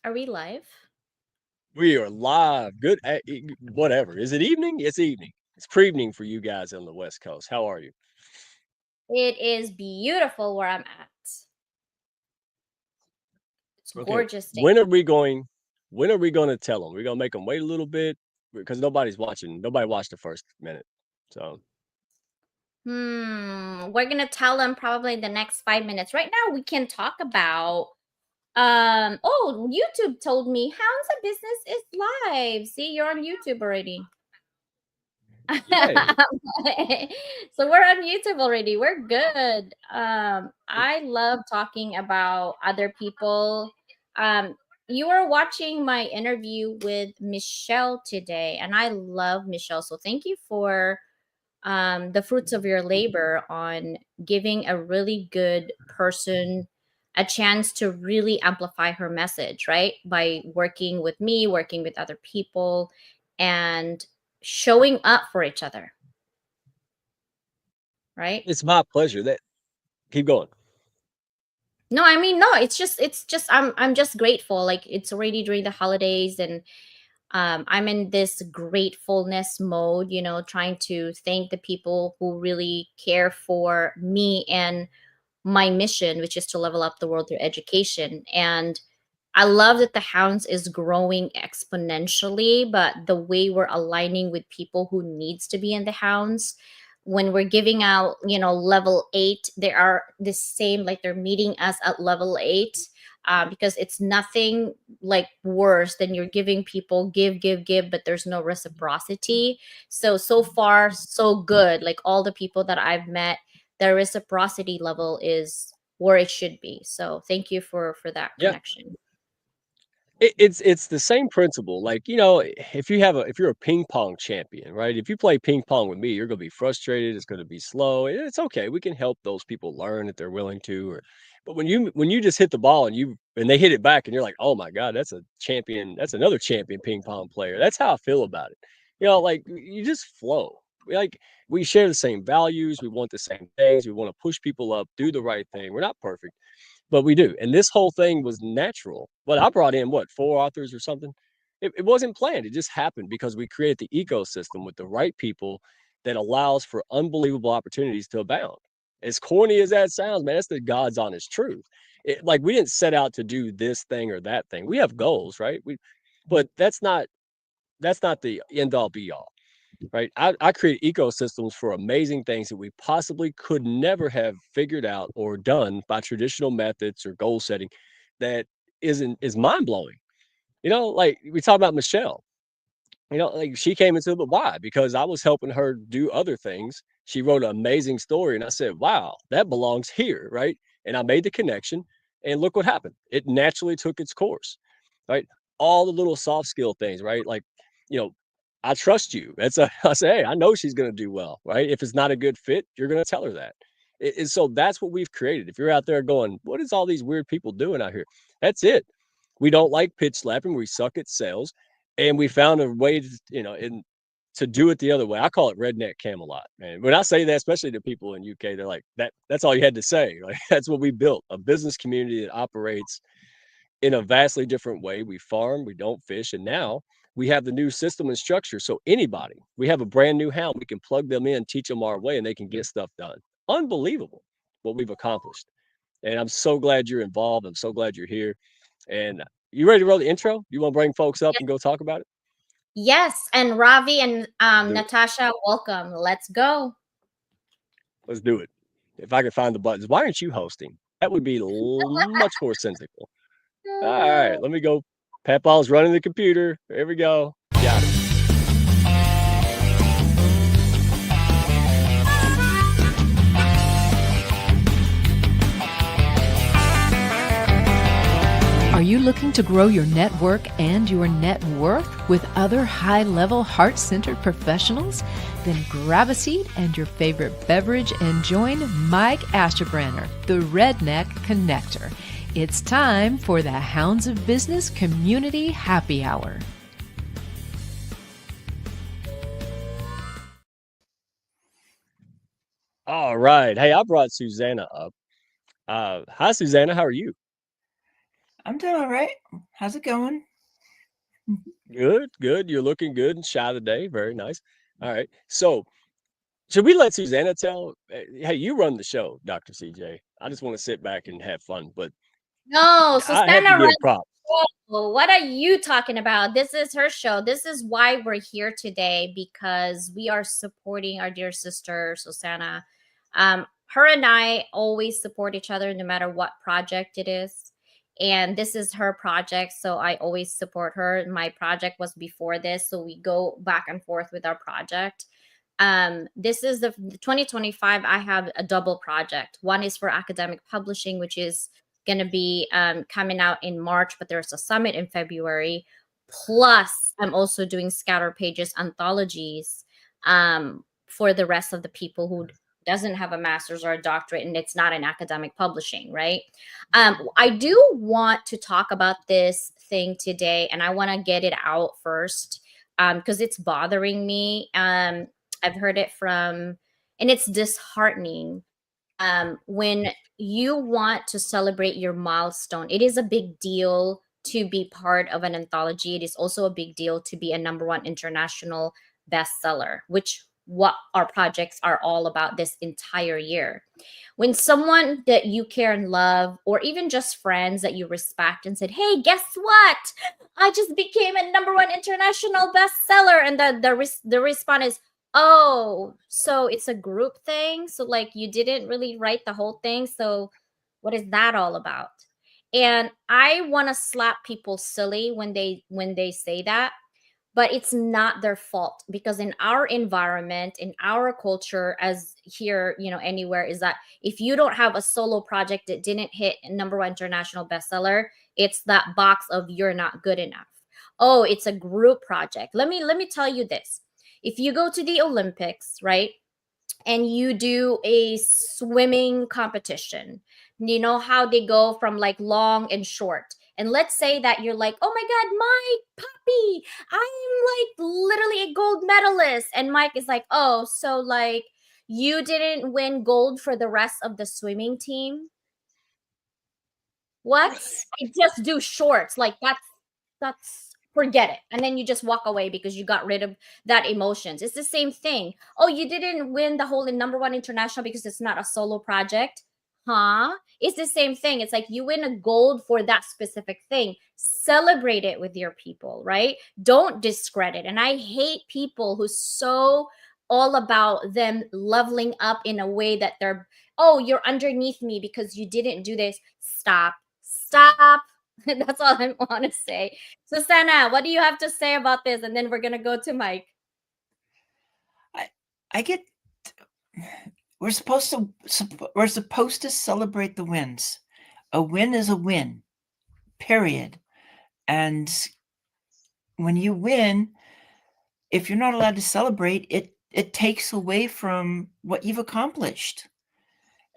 Are we live? We are live. Whatever. Is it evening? It's evening. It's pre-evening for you guys on the West Coast. How are you? It is beautiful where I'm at. It's Okay. gorgeous day. When are we going? When are we going to tell them? We're going to make them wait a little bit because nobody's watching. Nobody watched the first minute. So We're gonna tell them probably in the next 5 minutes. Right now, we can talk about. YouTube told me Hounds of Business is live. See, you're on YouTube already. yay. So we're on YouTube already. We're good. I love talking about other people. Um, you were watching my interview with Michelle today, and I love Michelle. So thank you for the fruits of your labor on giving a really good person a chance to really amplify her message, right? By working with me, working with other people, and showing up for each other, right? It's my pleasure. That keep going. No, I mean, no, it's just I'm just grateful. Like it's already during the holidays, and I'm in this gratefulness mode, trying to thank the people who really care for me and my mission, which is to level up the world through education. And I love that the Hounds is growing exponentially, but the way we're aligning with people who needs to be in the Hounds, when we're giving out, level 8, they are the same, like they're meeting us at level 8. Because it's nothing like worse than you're giving people give, but there's no reciprocity. So far so good. Like all the people that I've met, the reciprocity level is where it should be. So thank you for that Yeah. connection. It's the same principle. Like, if you're a ping pong champion, right? If you play ping pong with me, you're gonna be frustrated, it's gonna be slow. It's okay. We can help those people learn if they're willing to, but when you just hit the ball and they hit it back and you're like, "Oh my God, that's a champion, that's another champion ping pong player." That's how I feel about it. Like you just flow. We share the same values, we want the same things, we want to push people up, do the right thing. We're not perfect, but we do. And this whole thing was natural. But I brought in what, 4 authors or something? It wasn't planned. It just happened because we created the ecosystem with the right people that allows for unbelievable opportunities to abound. As corny as that sounds, man, that's the God's honest truth. Like we didn't set out to do this thing or that thing. We have goals, right? But that's not the end all be all, right? I create ecosystems for amazing things that we possibly could never have figured out or done by traditional methods or goal setting. That is mind blowing. Like we talk about Michelle. Like she came into it, but why? Because I was helping her do other things. She wrote an amazing story, and I said, "Wow, that belongs here," right? And I made the connection, and look what happened. It naturally took its course, right? All the little soft skill things, right? Like, you know, I trust you. I say, hey, I know she's going to do well, right? If it's not a good fit, you're going to tell her that. And so that's what we've created. If you're out there going, what is all these weird people doing out here? That's it. We don't like pitch slapping. We suck at sales, and we found a way to do it the other way. I call it redneck Camelot, man. When I say that, especially to people in UK, they're like, that's all you had to say. Like that's what we built, a business community that operates in a vastly different way. We farm, we don't fish, and now we have the new system and structure. So anybody, we have a brand new hound, we can plug them in, teach them our way, and they can get stuff done. Unbelievable what we've accomplished. And I'm so glad you're involved. I'm so glad you're here. And you ready to roll the intro? You want to bring folks up and go talk about it? Yes, and Ravi and Let's do it. Natasha, welcome. Let's go. Let's do it. If I can find the buttons, why aren't you hosting? That would be much more sensible. All right, let me go. Papa's running the computer. There we go. Got it. Are you looking to grow your network and your net worth with other high-level, heart-centered professionals? Then grab a seat and your favorite beverage and join Mike Asherbranner, the Redneck Connector. It's time for the Hounds of Business Community Happy Hour. All right. Hey, I brought Susanna up. Hi, Susanna. How are you? I'm doing all right. How's it going? Good, good. You're looking good and shy today. Very nice. All right. So, should we let Susanna tell? Hey, you run the show, Dr. CJ. I just want to sit back and have fun, but No, I have Susanna to give runs props. the show. What are you talking about? This is her show. This is why we're here today, because we are supporting our dear sister Susanna. Her and I always support each other no matter what project it is. And this is her project, so I always support her. My project was before this, so we go back and forth with our project. This is the 2025. I have a double project. One is for academic publishing, which is going to be coming out in March, but there's a summit in February. Plus, I'm also doing Scatter Pages anthologies for the rest of the people who doesn't have a master's or a doctorate and it's not in academic publishing, right? I do want to talk about this thing today, and I want to get it out first because it's bothering me. I've heard it from, and it's disheartening when you want to celebrate your milestone. It is a big deal to be part of an anthology. It is also a big deal to be a #1 international bestseller, which what our projects are all about this entire year. When someone that you care and love, or even just friends that you respect, and said, "Hey, guess what? I just became a #1 international bestseller," and the response is, "Oh, so it's a group thing? So like you didn't really write the whole thing? So what is that all about?" And I want to slap people silly when they say that, but it's not their fault, because in our environment, in our culture, as here, anywhere, is that if you don't have a solo project that didn't hit a #1 international bestseller, it's that box of "you're not good enough." Oh, it's a group project. Let me tell you this. If you go to the Olympics, right, and you do a swimming competition, you know how they go from like long and short. And let's say that you're like, "Oh my God, my puppy, I'm like literally a gold medalist." And Mike is like, "Oh, so like you didn't win gold for the rest of the swimming team? What? I just do shorts." Like that's forget it. And then you just walk away because you got rid of that emotions. It's the same thing. "Oh, you didn't win the whole in #1 international because it's not a solo project." Huh? It's the same thing. It's like you win a gold for that specific thing. Celebrate it with your people, right? Don't discredit. And I hate people who's so all about them leveling up in a way that they're, "Oh, you're underneath me because you didn't do this." Stop. Stop. That's all I want to say. Susanna, what do you have to say about this? And then we're gonna go to Mike. I get. We're supposed to celebrate the wins. A win is a win, period. And when you win, if you're not allowed to celebrate, it takes away from what you've accomplished.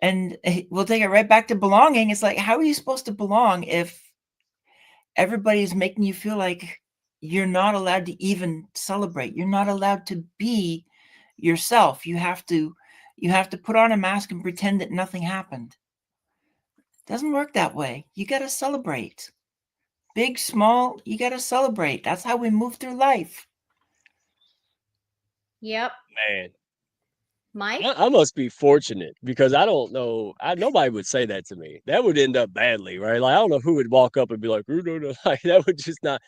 And we'll take it right back to belonging. It's like, how are you supposed to belong if everybody's making you feel like you're not allowed to even celebrate? You're not allowed to be yourself. You have to put on a mask and pretend that nothing happened. It doesn't work that way. You got to celebrate. Big, small, you got to celebrate. That's how we move through life. Yep. Man, Mike? I must be fortunate because I don't know. Nobody would say that to me. That would end up badly, right? Like I don't know who would walk up and be like, "Ooh, no, no," like that would just not.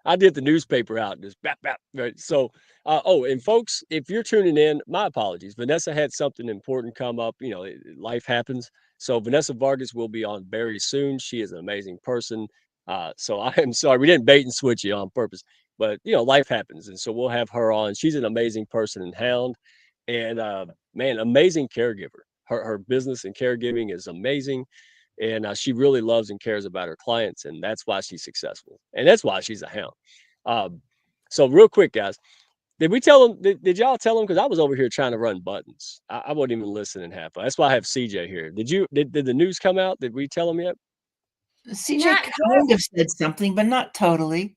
I did the newspaper out and just bap bap. Right. So, oh, and folks, if you're tuning in, my apologies. Vanessa had something important come up. Life happens. So Vanessa Vargas will be on very soon. She is an amazing person. So I am sorry we didn't bait and switch you on purpose, but life happens, and so we'll have her on. She's an amazing person and hound, and man, amazing caregiver. Her business and caregiving is amazing, and she really loves and cares about her clients, and that's why she's successful, and that's why she's a hound. Um, so real quick, guys, did we tell them? Did y'all tell them? Because I was over here trying to run buttons. I wasn't even listening half. That's why I have CJ here. Did you? Did the news come out? Did we tell them yet? CJ Not kind of said something, but not totally.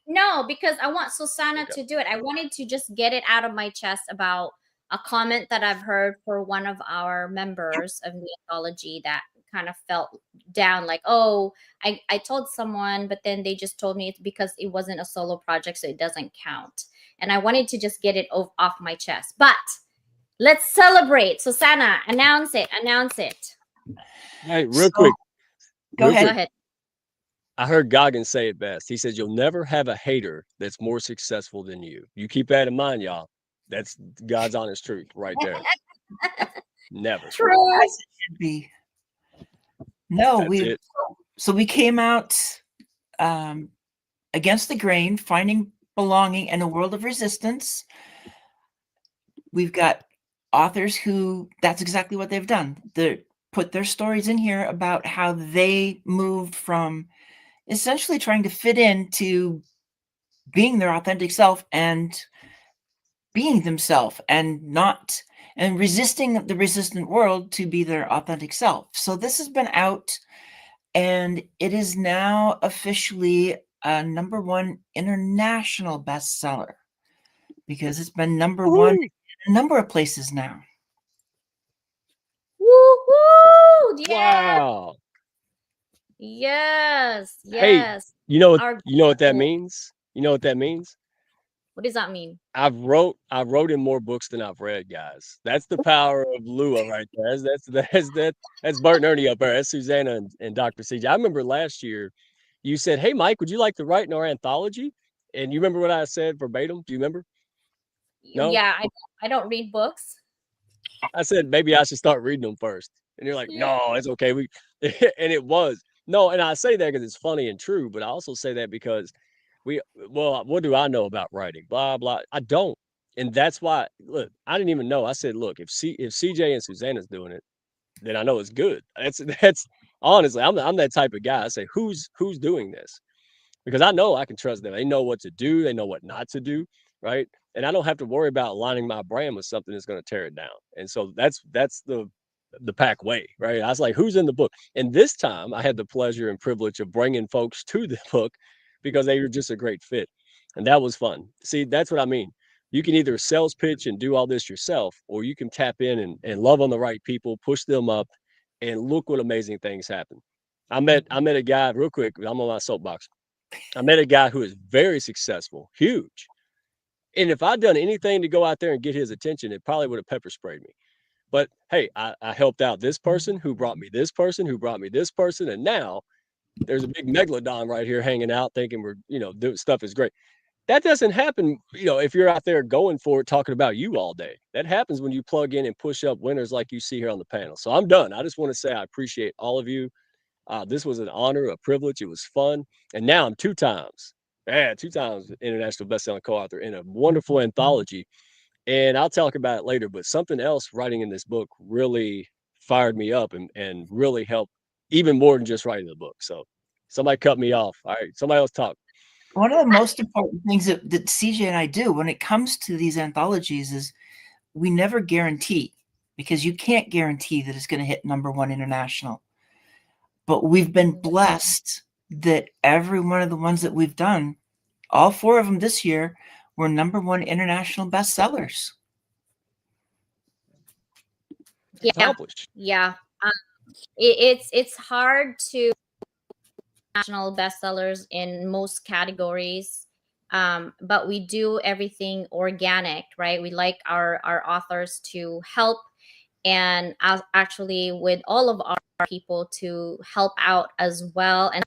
No, because I want Susanna Okay. to do it. I wanted to just get it out of my chest about a comment that I've heard for one of our members of the anthology that kind of felt down, like, oh, I told someone, but then they just told me it's because it wasn't a solo project, so it doesn't count. And I wanted to just get it off my chest. But let's celebrate. Susanna, announce it. Announce it. Hey, real So quick, go real Go ahead. quick. ahead. I heard Goggins say it best. He says, "You'll never have a hater that's more successful than you." You keep that in mind, y'all. That's God's honest truth right there. Never. True. As it should be. No, That's it. we came out against the grain, finding belonging in a world of resistance. We've got authors who that's exactly what they've done. They put their stories in here about how they moved from essentially trying to fit in to being their authentic self and being themselves and resisting the resistant world to be their authentic self. So this has been out, and it is now officially a #1 international bestseller because it's been #1 Woo! in a number of places now. Woo-hoo! Yes. Wow. Yes. Hey, Yes. Our you know what that goal. means? You know what that means? What does that mean? I wrote in more books than I've read, guys. That's the power of Lua right there. That's Bert and Ernie up there. That's Susanna and Dr. CJ. I remember last year you said, "Hey Mike, would you like to write in our anthology?" And you remember what I said verbatim? Do you remember? No? Yeah, I don't read books. I said maybe I should start reading them first. And you're like, Yeah. "No, it's okay." We and it was. No, and I say that because it's funny and true, but I also say that because what do I know about writing? Blah blah. I don't. And that's why look, I didn't even know. I said, look, if CJ and Susanna's doing it, then I know it's good. That's honestly, I'm that type of guy. I say, who's doing this? Because I know I can trust them. They know what to do, they know what not to do, right? And I don't have to worry about aligning my brand with something that's going to tear it down. And so that's the pack way, right? I was like, who's in the book? And this time I had the pleasure and privilege of bringing folks to the book because they were just a great fit. And that was fun. See, that's what I mean. You can either sales pitch and do all this yourself, or you can tap in and love on the right people, push them up, and look what amazing things happen. I met a guy real quick. I'm on my soapbox. I met a guy who is very successful, huge. And if I'd done anything to go out there and get his attention, it probably would have pepper sprayed me. But hey, I helped out this person who brought me this person who brought me this person. And now there's a big megalodon right here hanging out thinking we're, doing stuff is great. That doesn't happen, if you're out there going for it, talking about you all day. That happens when you plug in and push up winners like you see here on the panel. So I'm done. I just want to say I appreciate all of you. This was an honor, a privilege. It was fun. And now I'm two times international best-selling co-author in a wonderful anthology. And I'll talk about it later, but something else writing in this book really fired me up and really helped even more than just writing the book. So somebody cut me off. All right, somebody else talk. One of the most important things that CJ and I do when it comes to these anthologies is we never guarantee, because you can't guarantee that it's going to hit #1 international. But we've been blessed that every one of the ones that we've done, all 4 of them this year, were #1 international bestsellers. Yeah. Accomplished. Yeah. It's hard to national bestsellers in most categories. But we do everything organic, right? We like our authors to help, and actually with all of our people to help out as well. And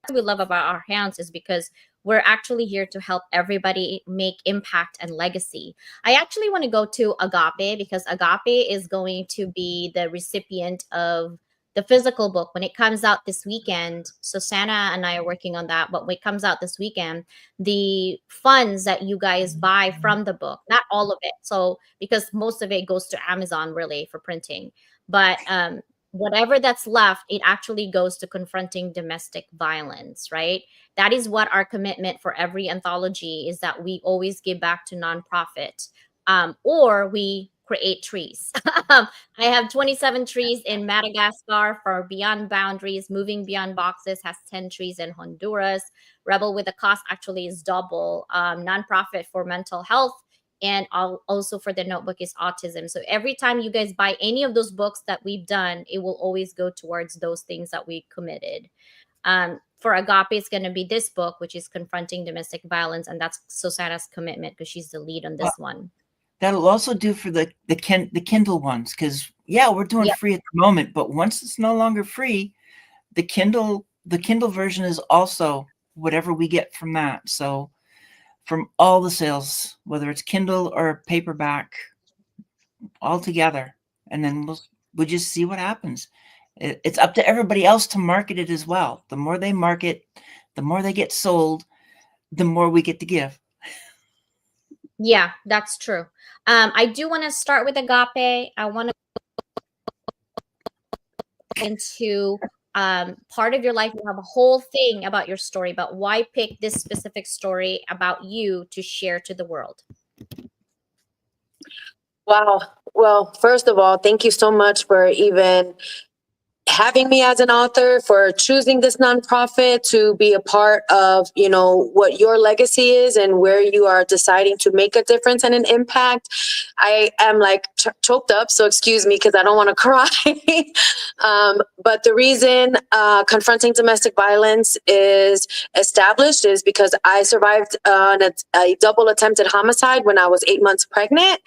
what we love about our Hounds is because we're actually here to help everybody make impact and legacy. I actually want to go to Agape because Agape is going to be the recipient of the physical book when it comes out this weekend. Susanna and I are working on that, but when it comes out this weekend, the funds that you guys buy from the book, not all of it. So because most of it goes to Amazon really for printing, but whatever that's left, it actually goes to confronting domestic violence, right? That is what our commitment for every anthology is, that we always give back to nonprofit, or we create trees. I have 27 trees in Madagascar for Beyond Boundaries. Moving Beyond Boxes has 10 trees in Honduras. Rebel with a Cause actually is double. Nonprofit for mental health and also for the notebook is autism. So every time you guys buy any of those books that we've done, it will always go towards those things that we committed. For Agape, it's going to be this book, which is Confronting Domestic Violence, and that's Susanna's commitment because she's the lead on this one. That'll also do for the Kindle ones, because we're doing free at the moment, but once it's no longer free, the Kindle version is also whatever we get from that. So from all the sales, whether it's Kindle or paperback, all together, and then we'll just see what happens. It's up to everybody else to market it as well. The more they market, the more they get sold, the more we get to give. Yeah, that's true. I do want to start with Agape. I want to go into part of your life. You have a whole thing about your story, but why pick this specific story about you to share to the world? Wow. Well, first of all, thank you so much for even having me as an author, for choosing this nonprofit to be a part of, what your legacy is and where you are deciding to make a difference and an impact. I am like choked up, so excuse me because I don't want to cry. But the reason Confronting Domestic Violence is established is because I survived a double attempted homicide when I was 8 months pregnant,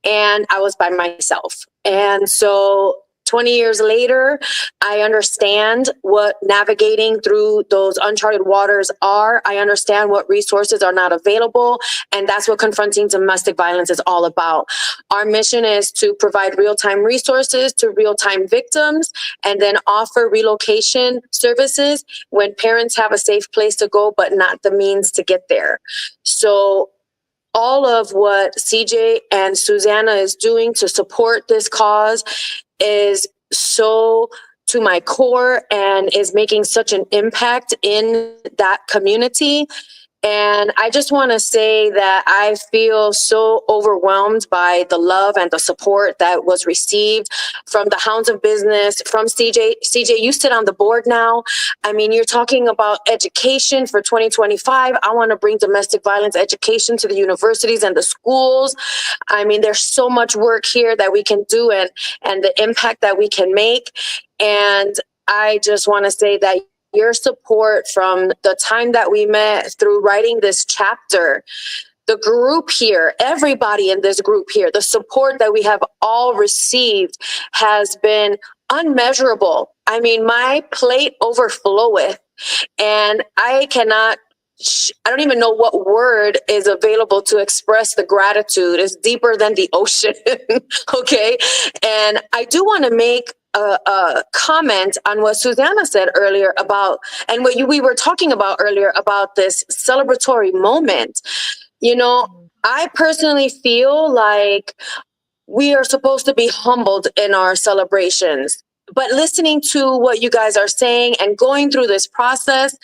and I was by myself. And so 20 years later, I understand what navigating through those uncharted waters are. I understand what resources are not available. And that's what Confronting Domestic Violence is all about. Our mission is to provide real-time resources to real-time victims, and then offer relocation services when parents have a safe place to go, but not the means to get there. So all of what CJ and Susanna is doing to support this cause is so to my core and is making such an impact in that community. And I just want to say that I feel so overwhelmed by the love and the support that was received from the Hounds of Business, from CJ. CJ, you sit on the board now. I mean, you're talking about education for 2025. I want to bring domestic violence education to the universities and the schools. I mean, there's so much work here that we can do and the impact that we can make. And I just want to say that your support from the time that we met through writing this chapter, the group here, everybody in this group here, the support that we have all received has been unmeasurable. I mean, my plate overfloweth, and I don't even know what word is available to express the gratitude. It's deeper than the ocean. Okay. And I do want to make a comment on what Susanna said earlier about, and what we were talking about earlier about this celebratory moment. I personally feel like we are supposed to be humbled in our celebrations. But listening to what you guys are saying and going through this process,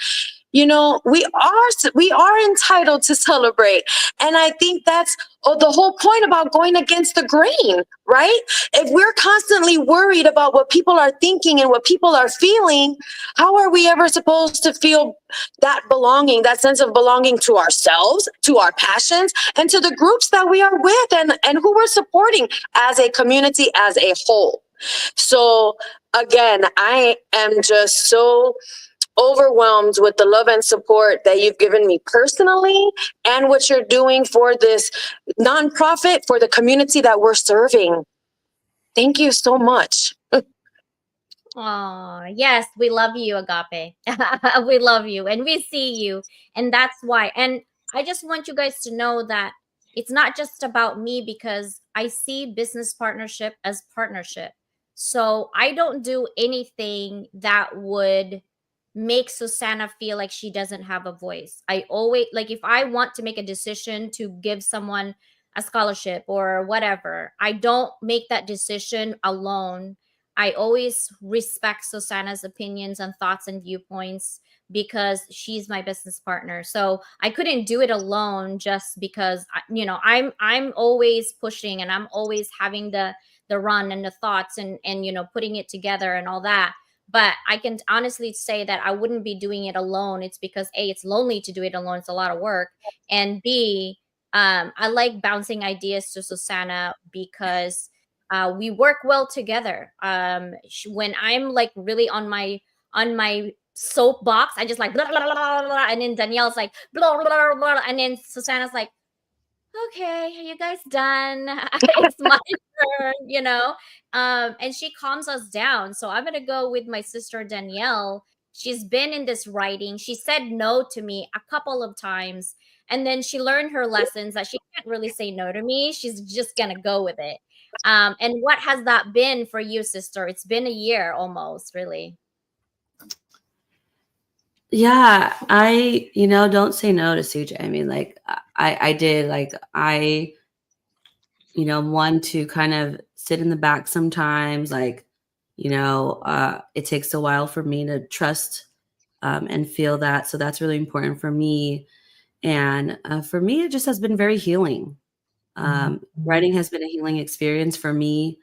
we are entitled to celebrate. And I think that's the whole point about going against the grain, right? If we're constantly worried about what people are thinking and what people are feeling, how are we ever supposed to feel that belonging, that sense of belonging to ourselves, to our passions, and to the groups that we are with and who we're supporting as a community, as a whole? So again, I am just so overwhelmed with the love and support that you've given me personally and what you're doing for this nonprofit, for the community that we're serving. Thank you so much. Oh, yes, we love you, Agape. We love you and we see you. And that's why. And I just want you guys to know that it's not just about me, because I see business partnership as partnership. So I don't do anything that would make Susanna feel like she doesn't have a voice. I always, like, if I want to make a decision to give someone a scholarship or whatever, I don't make that decision alone. I always respect Susanna's opinions and thoughts and viewpoints because she's my business partner. So I couldn't do it alone just because I'm always pushing and I'm always having the run and the thoughts and putting it together and all that. But I can honestly say that I wouldn't be doing it alone. It's because A, it's lonely to do it alone. It's a lot of work. And B, I like bouncing ideas to Susanna because we work well together. When I'm like really on my soapbox, I just like blah, blah, blah, blah, blah, and then Danielle's like blah, blah, blah, blah, and then Susanna's like, okay, are you guys done? It's my turn, and she calms us down. So I'm gonna go with my sister Danielle. She's been in this writing. She said no to me a couple of times, and then she learned her lessons that she can't really say no to me. She's just gonna go with it. And what has that been for you, sister? It's been a year almost, really. Yeah, don't say no to CJ. I mean, like I did, like I, want to kind of sit in the back sometimes, like, it takes a while for me to trust and feel that. So that's really important for me. And for me, it just has been very healing. Writing has been a healing experience for me,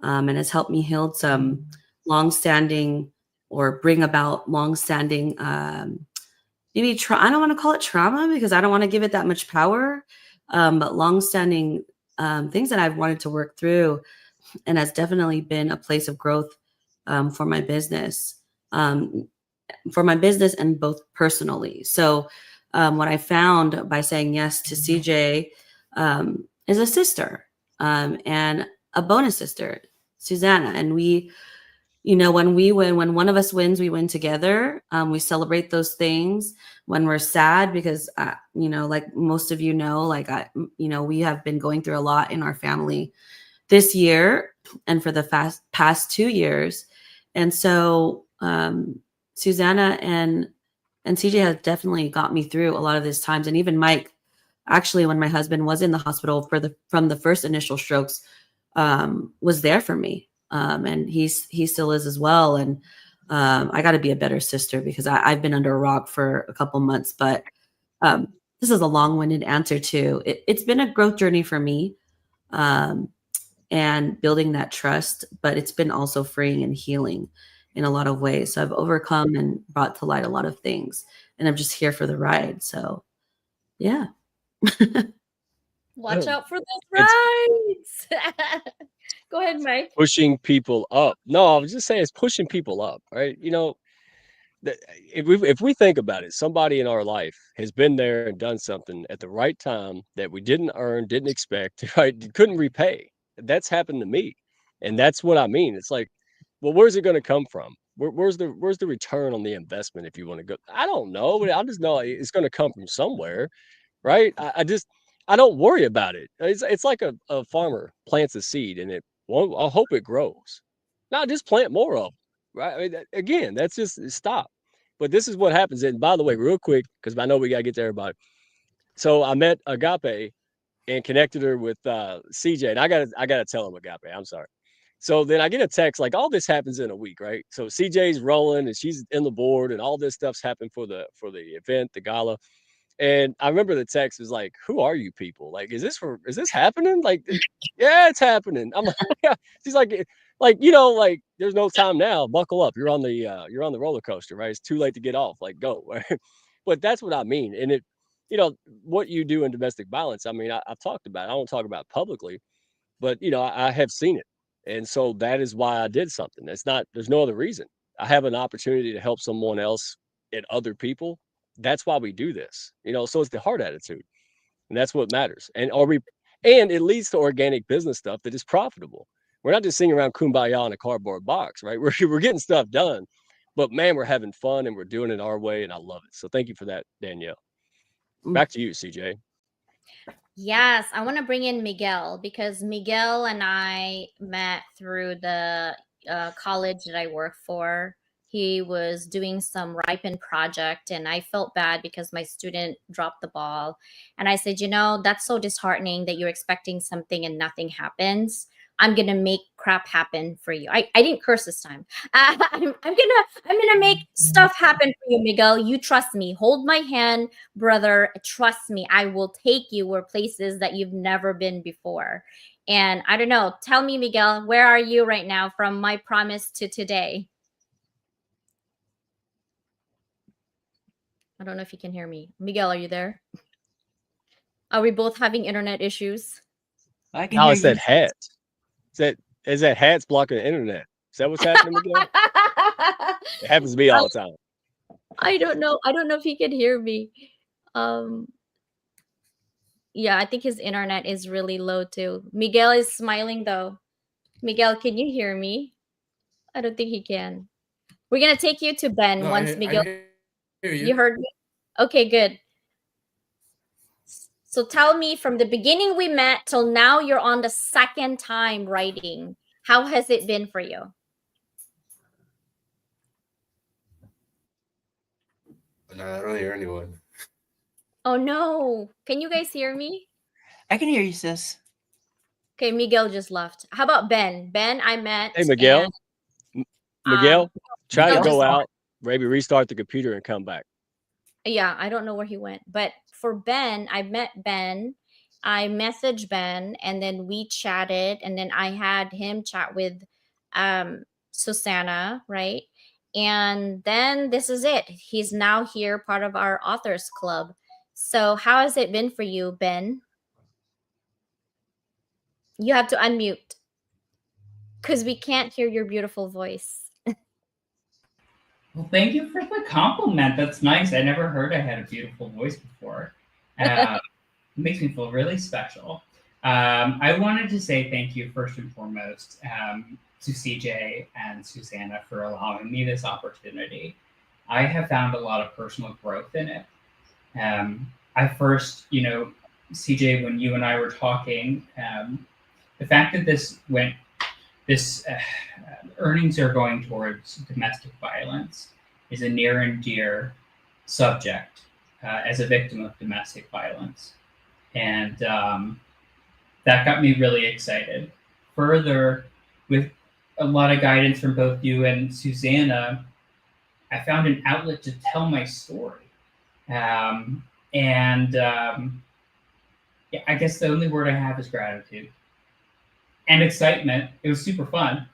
and has helped me heal some longstanding or bring about longstanding, maybe I don't want to call it trauma because I don't want to give it that much power, but longstanding things that I've wanted to work through, and has definitely been a place of growth for my business, and both personally. So what I found by saying yes to CJ is a sister, and a bonus sister, Susanna. And we, when we win, when one of us wins, we win together. We celebrate those things. When we're sad, because, like most of like we have been going through a lot in our family this year and for the past 2 years. And so Susanna and CJ has definitely got me through a lot of these times. And even Mike, actually, when my husband was in the hospital from the first initial strokes, was there for me. And he still is as well. And I got to be a better sister because I've been under a rock for a couple months. But this is a long-winded answer to it. It's been a growth journey for me, and building that trust. But it's been also freeing and healing in a lot of ways. So I've overcome and brought to light a lot of things, and I'm just here for the ride. So yeah. Watch out for those It's rides. Go ahead, Mike. pushing people up. No, I was just saying it's pushing people up, right? If we think about it, somebody in our life has been there and done something at the right time that we didn't earn, didn't expect, right? Couldn't repay. That's happened to me. And that's what I mean. It's like, well, where's it going to come from? Where's the return on the investment if you want to go? I don't know, but I just know it's going to come from somewhere, right? I don't worry about it. It's like a farmer plants a seed and it won't, I hope it grows. Now just plant more of them, right? I mean, again, that's just stop. But this is what happens. And by the way, real quick, because I know we got to get to everybody. So I met Agape and connected her with CJ. And I gotta tell him Agape. I'm sorry. So then I get a text like all this happens in a week, right? So CJ's rolling and she's in the board and all this stuff's happened for the event, the gala. And I remember the text was like, "Who are you people? Like, is this happening? Like, yeah, it's happening." I'm like, yeah. She's like, there's no time now. Buckle up. You're on the roller coaster, right? It's too late to get off. Like, go. Right? But that's what I mean. And what you do in domestic violence. I mean, I've talked about it. I won't talk about it publicly, but I have seen it. And so that is why I did something. There's no other reason. I have an opportunity to help someone else and other people. That's why we do this, so it's the heart attitude. And that's what matters. And it leads to organic business stuff that is profitable. We're not just sitting around kumbaya in a cardboard box, right? We're getting stuff done, but man, we're having fun and we're doing it our way. And I love it. So thank you for that, Danielle. Back to you, CJ. Yes, I want to bring in Miguel because Miguel and I met through the college that I work for. He was doing some ripen project, and I felt bad because my student dropped the ball. And I said, that's so disheartening that you're expecting something and nothing happens. I'm gonna make crap happen for you. I didn't curse this time. I'm gonna make stuff happen for you, Miguel. You trust me. Hold my hand, brother. Trust me. I will take you where places that you've never been before. And I don't know. Tell me, Miguel, where are you right now from my promise to today? I don't know if you can hear me. Miguel, are you there? Are we both having internet issues? I can No, hear it's that you. hat. Is that hat's blocking the internet? Is that what's happening, Miguel? It happens to me all the time. I don't know. I don't know if he can hear me. Um, yeah, I think his internet is really low too. Miguel is smiling though. Miguel, can you hear me? I don't think he can. We're gonna take you to Ben No, once Miguel. I hear You you. heard me? Okay, good. So tell me, from the beginning we met till now, you're on the second time writing. How has it been for you? No, I don't hear anyone. Oh no. Can you guys hear me? I can hear you, sis. Okay, Miguel just left. How about Ben? Ben, I met Hey, and Miguel. um Miguel, try to Miguel Miguel? just go out, maybe restart the computer and come back. yeah, I don't know where he went. But for Ben, I met Ben. I messaged Ben and then we chatted and then I had him chat with Susanna, right? And then this is it. He's now here, part of our authors club. So how has it been for you, Ben? You have to unmute because we can't hear your beautiful voice. Well, thank you for the compliment. That's nice. I never heard I had a beautiful voice before. It makes me feel really special. I wanted to say thank you first and foremost to CJ and Susanna for allowing me this opportunity. I have found a lot of personal growth in it. I first, CJ, when you and I were talking, the fact that this earnings are going towards domestic violence is a near and dear subject as a victim of domestic violence. And that got me really excited. Further, with a lot of guidance from both you and Susanna, I found an outlet to tell my story. Yeah, I guess the only word I have is gratitude and excitement. It was super fun.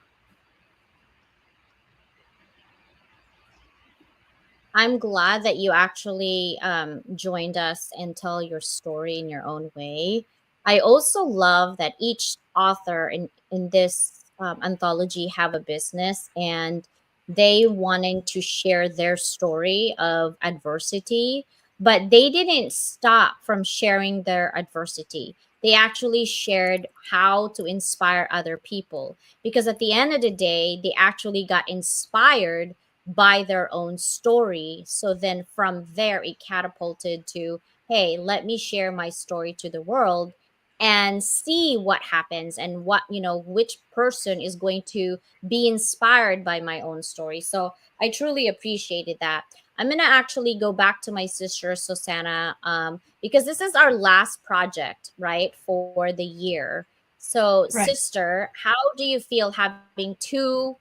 I'm glad that you actually joined us and tell your story in your own way. I also love that each author in this anthology have a business and they wanting to share their story of adversity, but they didn't stop from sharing their adversity. They actually shared how to inspire other people because at the end of the day, they actually got inspired by their own story. So then from there, it catapulted to, hey, let me share my story to the world and see what happens and what, which person is going to be inspired by my own story. So I truly appreciated that. I'm going to actually go back to my sister, Susanna, because this is our last project, right, for the year. So, Right. sister, how do you feel having two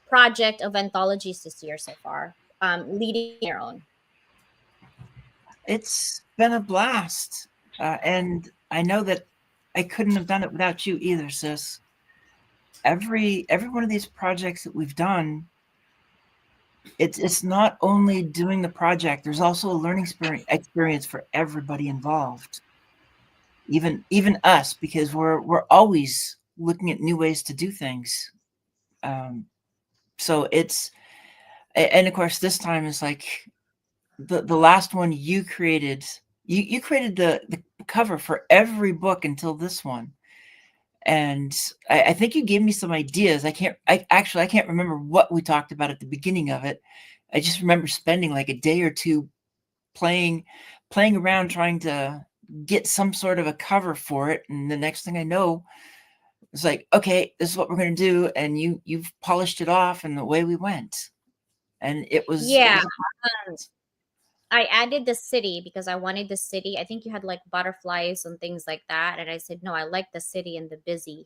project of anthologies this year so far, leading your own? It's been a blast. And I know that I couldn't have done it without you either, sis. Every one of these projects that we've done, it's not only doing the project, there's also a learning experience for everybody involved. Even us, because we're always looking at new ways to do things. So it's, and of course this time is like the last one you created. You created the cover for every book until this one. And I think you gave me some ideas. I can't remember what we talked about at the beginning of it. I just remember spending like a day or two playing around trying to get some sort of a cover for it. And the next thing I know, it's like, okay, this is what we're going to do. And you've polished it off and away we went. And it was I added the city because I wanted the city. I think you had like butterflies and things like that, and I said no, I like the city and the busy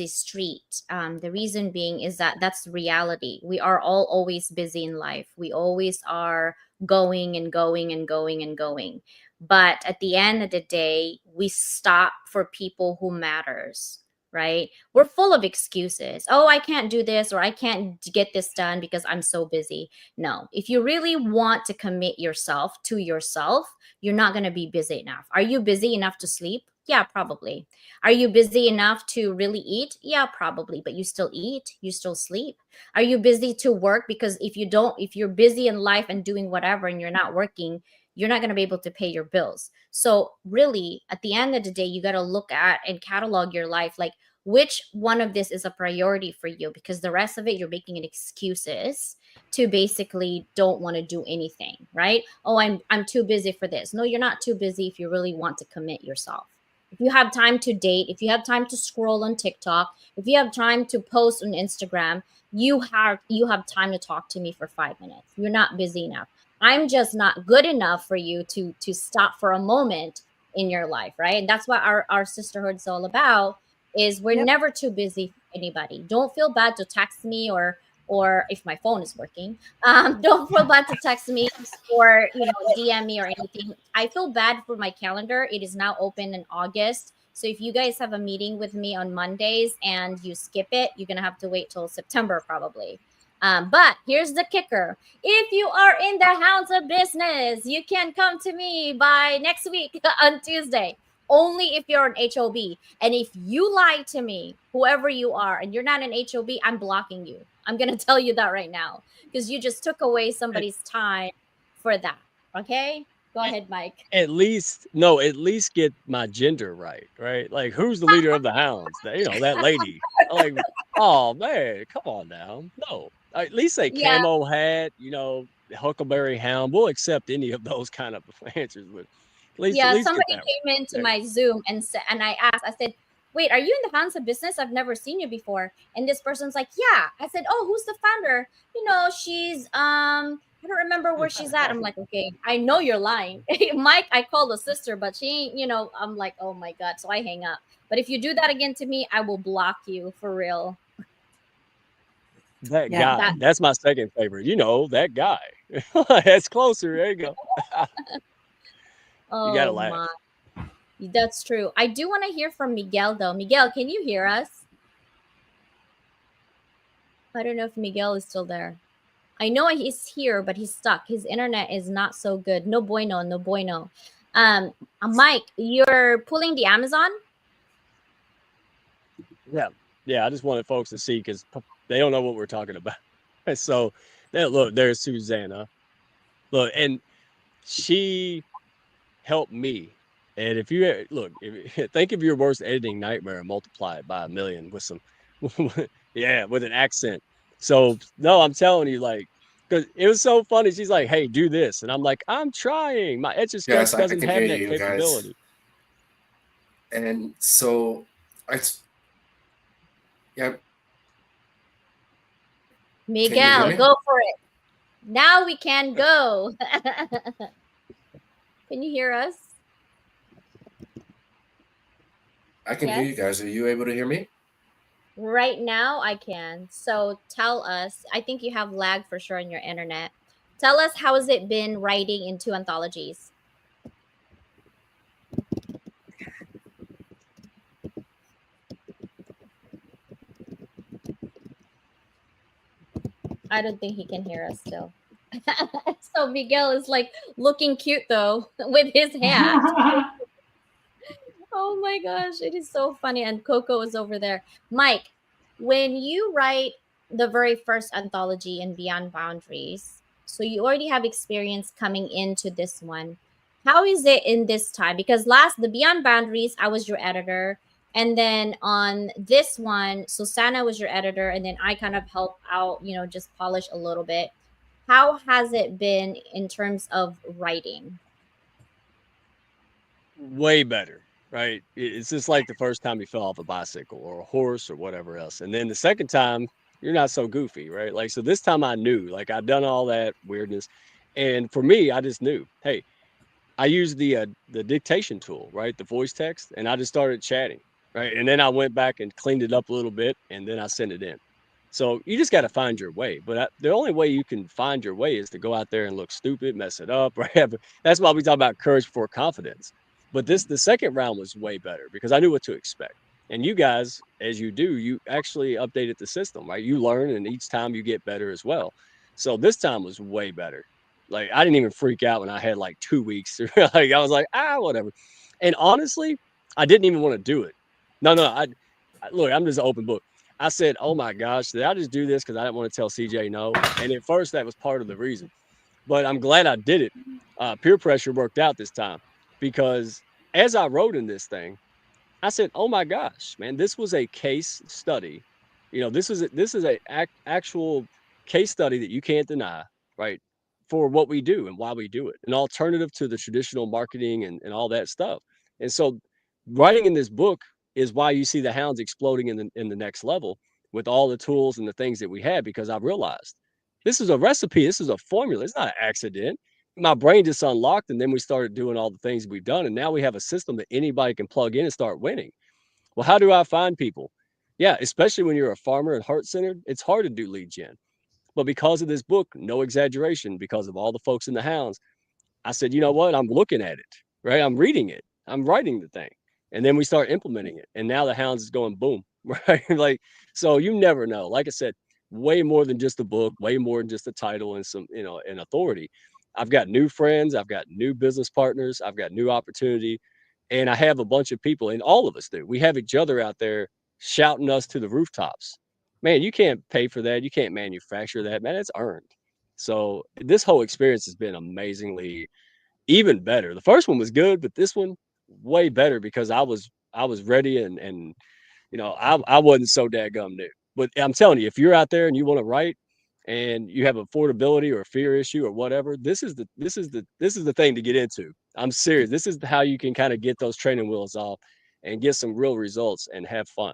street. The reason being is that that's reality. We are all always busy in life. We always are going and going and going and going. But at the end of the day, we stop for people who matters. right? We're full of excuses. Oh, I can't do this, or I can't get this done because I'm so busy. No, if you really want to commit yourself to yourself, you're not going to be busy enough. Are you busy enough to sleep? Yeah, probably. Are you busy enough to really eat? Yeah, probably. But you still eat, you still sleep. Are you busy to work? Because if you're busy in life and doing whatever and you're not working, you're not going to be able to pay your bills. So, really, at the end of the day, you got to look at and catalog your life, like which one of this is a priority for you, because the rest of it, you're making it excuses to basically don't want to do anything, right? Oh, I'm too busy for this. No, you're not too busy if you really want to commit yourself. If you have time to date, if you have time to scroll on TikTok, if you have time to post on Instagram, you have time to talk to me for 5 minutes. You're not busy enough. I'm just not good enough for you to stop for a moment in your life, right? And that's what our sisterhood is all about, is we're Yep. never too busy for anybody. Don't feel bad to text me, or if my phone is working, don't feel bad to text me or DM me or anything. I feel bad for my calendar. It is now open in August. So if you guys have a meeting with me on Mondays and you skip it, you're gonna have to wait till September probably. But here's the kicker. If you are in the Hounds of Business, you can come to me by next week on Tuesday. Only if you're an HOB. And if you lie to me, whoever you are, and you're not an HOB, I'm blocking you. I'm going to tell you that right now, because you just took away somebody's time for that. Okay? Go ahead, Mike. At least get my gender right, right? Like, who's the leader of the hounds? That lady. I'm like, oh man, come on now. No, at least say Yeah. camo hat, Huckleberry Hound. We'll accept any of those kind of answers, but at least Yeah, get somebody that came into right. my Zoom and I asked, I said, "Wait, are you in the Hounds of Business? I've never seen you before." And this person's like, "Yeah." I said, "Oh, who's the founder?" She's I don't remember where she's at. I'm like, "Okay, I know you're lying." Mike, I called a sister, but she ain't, I'm like, "Oh my God." So I hang up. But if you do that again to me, I will block you for real. That Yeah. guy. That's my second favorite. That guy. That's closer. There you go. You gotta Oh laugh. my. That's true. I do want to hear from Miguel though. Miguel, can you hear us? I don't know if Miguel is still there. I know he's here, but he's stuck. His internet is not so good. No bueno, no bueno. Mike, you're pulling the Amazon? Yeah. Yeah. I just wanted folks to see, because they don't know what we're talking about. So look, there's Susanna. Look, and she helped me. And if you think of your worst editing nightmare and multiply it by 1,000,000 with some, with an accent. So no, I'm telling you, like, because it was so funny. She's like, "Hey, do this," and I'm like, "I'm trying. My Etch a Sketch Yes, I doesn't can have hear that you guys. capability." And so, yeah, Miguel, me? go for it. Now we can go. Can you hear us? I can hear you guys. Are you able to hear me? Right now, I can. So tell us, I think you have lag for sure on your internet. Tell us, how has it been writing into anthologies? I don't think he can hear us still. So Miguel is like looking cute though with his hat. Oh my gosh, it is so funny. And Coco is over there. Mike, when you write the very first anthology in Beyond Boundaries, so you already have experience coming into this one. How is it in this time? Because the Beyond Boundaries, I was your editor. And then on this one, Susanna was your editor. And then I kind of helped out, just polish a little bit. How has it been in terms of writing? Way better, right? It's just like the first time you fell off a bicycle or a horse or whatever else, and then the second time you're not so goofy, right? Like, so this time I knew, like, I'd done all that weirdness, and for me, I just knew, hey, I used the dictation tool, right? The voice text, and I just started chatting, right? And then I went back and cleaned it up a little bit, and then I sent it in. So you just got to find your way. But the only way you can find your way is to go out there and look stupid, mess it up, right? That's why we talk about courage before confidence. But the second round was way better because I knew what to expect. And you guys, as you do, you actually updated the system, right? You learn, and each time you get better as well. So this time was way better. Like I didn't even freak out when I had like 2 weeks. Like I was like, whatever. And honestly, I didn't even want to do it. No, no. Look. I'm just an open book. I said, "Oh my gosh, did I just do this because I didn't want to tell CJ no?" And at first, that was part of the reason. But I'm glad I did it. Peer pressure worked out this time because as I wrote in this thing, I said, "Oh my gosh, man, this was a case study. This is a actual case study that you can't deny, right? For what we do and why we do it, an alternative to the traditional marketing and all that stuff. And so, writing in this book is why you see the Hounds exploding in the next level with all the tools and the things that we have. Because I realized this is a recipe, this is a formula. It's not an accident. My brain just unlocked, and then we started doing all the things we've done, and now we have a system that anybody can plug in and start winning. Well, how do I find people? Yeah, especially when you're a farmer and heart centered, it's hard to do lead gen. But because of this book, no exaggeration, because of all the folks in the Hounds, I said, you know what? I'm looking at it, right? I'm reading it. I'm writing the thing. And then we start implementing it. And now the Hounds is going boom, right? Like, so you never know. Like I said, way more than just a book, way more than just a title and some, and authority. I've got new friends. I've got new business partners. I've got new opportunity. And I have a bunch of people, and all of us do. We have each other out there shouting us to the rooftops. Man, you can't pay for that. You can't manufacture that, man. It's earned. So this whole experience has been amazingly even better. The first one was good, but this one way better because I was ready and I wasn't so dadgum new. But I'm telling you, if you're out there and you want to write and you have affordability or a fear issue or whatever, this is the thing to get into. I'm serious. This is how you can kind of get those training wheels off and get some real results and have fun.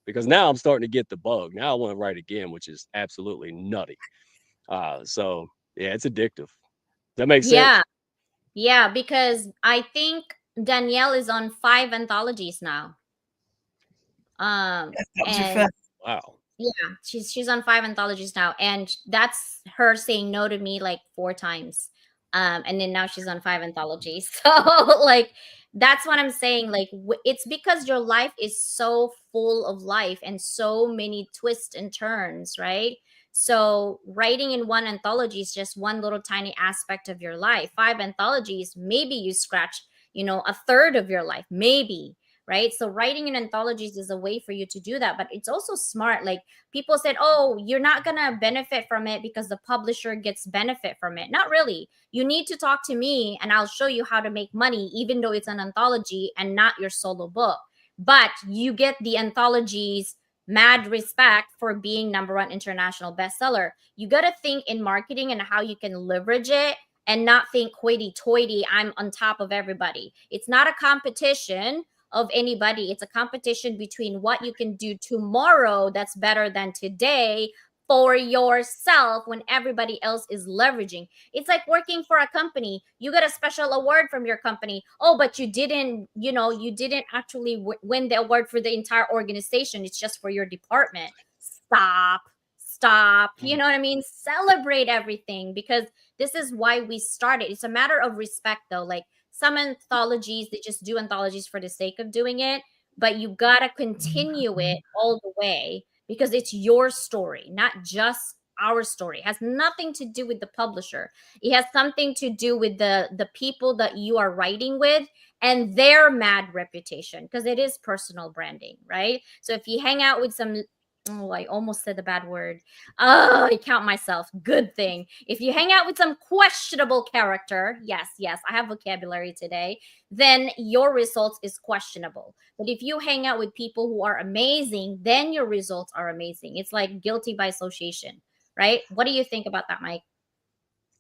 Because now I'm starting to get the bug. Now I want to write again, which is absolutely nutty. So yeah, it's addictive. Does that make sense? Yeah. Yeah, because I think Danielle is on 5 anthologies now. That was your And fifth. Wow. yeah, she's on 5 anthologies now, and that's her saying no to me like 4 times. And then now she's on 5 anthologies. So like that's what I'm saying. Like it's because your life is so full of life and so many twists and turns, right? So writing in one anthology is just one little tiny aspect of your life. 5 anthologies, maybe you scratch, a third of your life, maybe, right? So writing in anthologies is a way for you to do that, but it's also smart. Like people said, oh, you're not going to benefit from it because the publisher gets benefit from it. Not really. You need to talk to me and I'll show you how to make money, even though it's an anthology and not your solo book. But you get the anthologies mad respect for being #1 international bestseller. You got to think in marketing and how you can leverage it and not think hoity toity, I'm on top of everybody. It's not a competition of anybody. It's a competition between what you can do tomorrow that's better than today for yourself when everybody else is leveraging. It's like working for a company. You got a special award from your company. Oh, but you didn't actually win the award for the entire organization. It's just for your department. Stop. Stop. You know what I mean? Celebrate everything because this is why we started. It's a matter of respect though. Like some anthologies, they just do anthologies for the sake of doing it, but you gotta continue it all the way because it's your story, not just our story. It has nothing to do with the publisher. It has something to do with the people that you are writing with and their mad reputation because it is personal branding, right? So if you hang out with some, oh, I almost said the bad word. Oh, I count myself. Good thing. If you hang out with some questionable character, yes, yes, I have vocabulary today, then your results is questionable. But if you hang out with people who are amazing, then your results are amazing. It's like guilty by association, right? What do you think about that, Mike?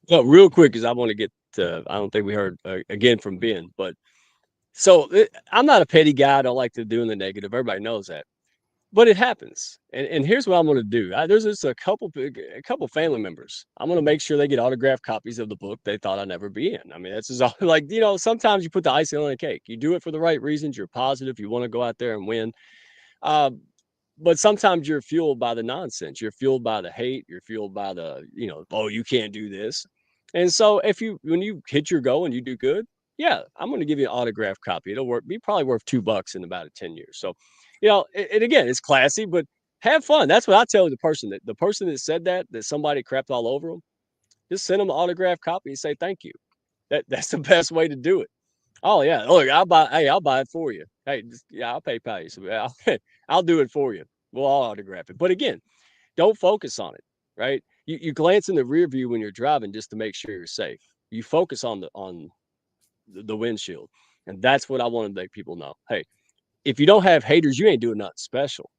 Well, real quick, because I want to get to, I don't think we heard again from Ben, but so I'm not a petty guy. I don't like to do in the negative. Everybody knows that, but it happens. And here's what I'm going to do. There's just a couple family members. I'm going to make sure they get autographed copies of the book they thought I'd never be in. I mean, that's just all, like, sometimes you put the icing on the cake. You do it for the right reasons. You're positive. You want to go out there and win. Uh, but sometimes you're fueled by the nonsense. You're fueled by the hate. You're fueled by oh, you can't do this. And so when you hit your goal and you do good, yeah, I'm going to give you an autographed copy. It'll be probably worth $2 in about 10 years. So, and again, it's classy, but have fun. That's what I tell the person that said that somebody crapped all over them. Just send them an autographed copy and say thank you. That's the best way to do it. Oh yeah, look, I'll buy it for you. Hey, yeah, I'll PayPal you. So I'll do it for you. We'll all autograph it. But again, don't focus on it, right? You glance in the rear view when you're driving just to make sure you're safe. You focus on the windshield, and that's what I want to make people know. Hey, if you don't have haters, you ain't doing nothing special,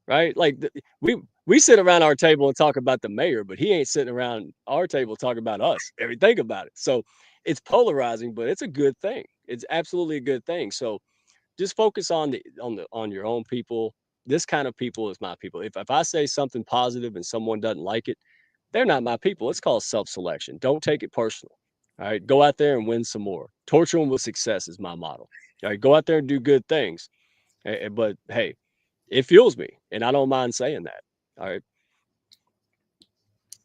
right? Like we sit around our table and talk about the mayor, but he ain't sitting around our table talking about us. Think about it. So it's polarizing, but it's a good thing. It's absolutely a good thing. So just focus on your own people. This kind of people is my people. If I say something positive and someone doesn't like it, they're not my people. It's called self-selection. Don't take it personal. All right. Go out there and win some more. Torture them with success is my model. All right. Go out there and do good things. But hey, it fuels me, and I don't mind saying that. All right.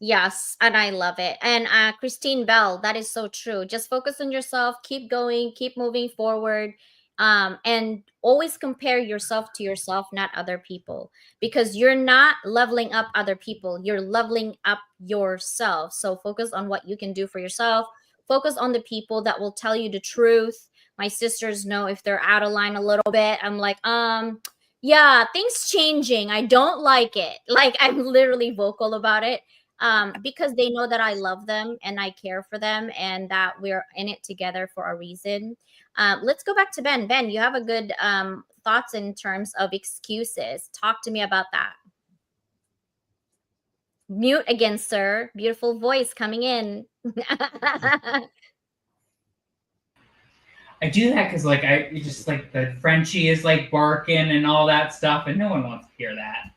Yes, and I love it. And Christine Bell, that is so true. Just focus on yourself, keep going, keep moving forward. And always compare yourself to yourself, not other people, because you're not leveling up other people, you're leveling up yourself. So focus on what you can do for yourself. Focus on the people that will tell you the truth. My sisters know if they're out of line a little bit. I'm like, yeah, things changing. I don't like it. Like, I'm literally vocal about it, because they know that I love them and I care for them and that we're in it together for a reason. Let's go back to Ben. Ben, you have a good thoughts in terms of excuses. Talk to me about that. Mute again, sir. Beautiful voice coming in. I do that because like I just like the Frenchie is like barking and all that stuff, and no one wants to hear that.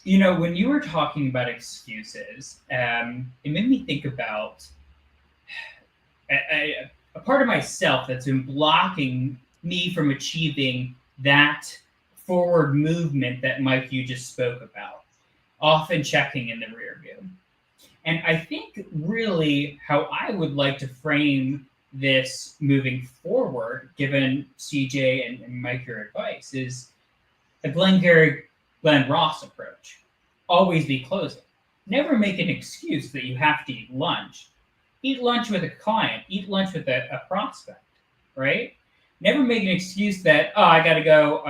When you were talking about excuses, it made me think about a part of myself that's been blocking me from achieving that forward movement that Mike you just spoke about, often checking in the rear view. And I think really how I would like to frame this moving forward, given CJ and Mike your advice, is a Glenn Ross approach. Always be closing. Never make an excuse that you have to eat lunch. Eat lunch with a client. Eat lunch with a prospect, right? Never make an excuse that, oh, I got to go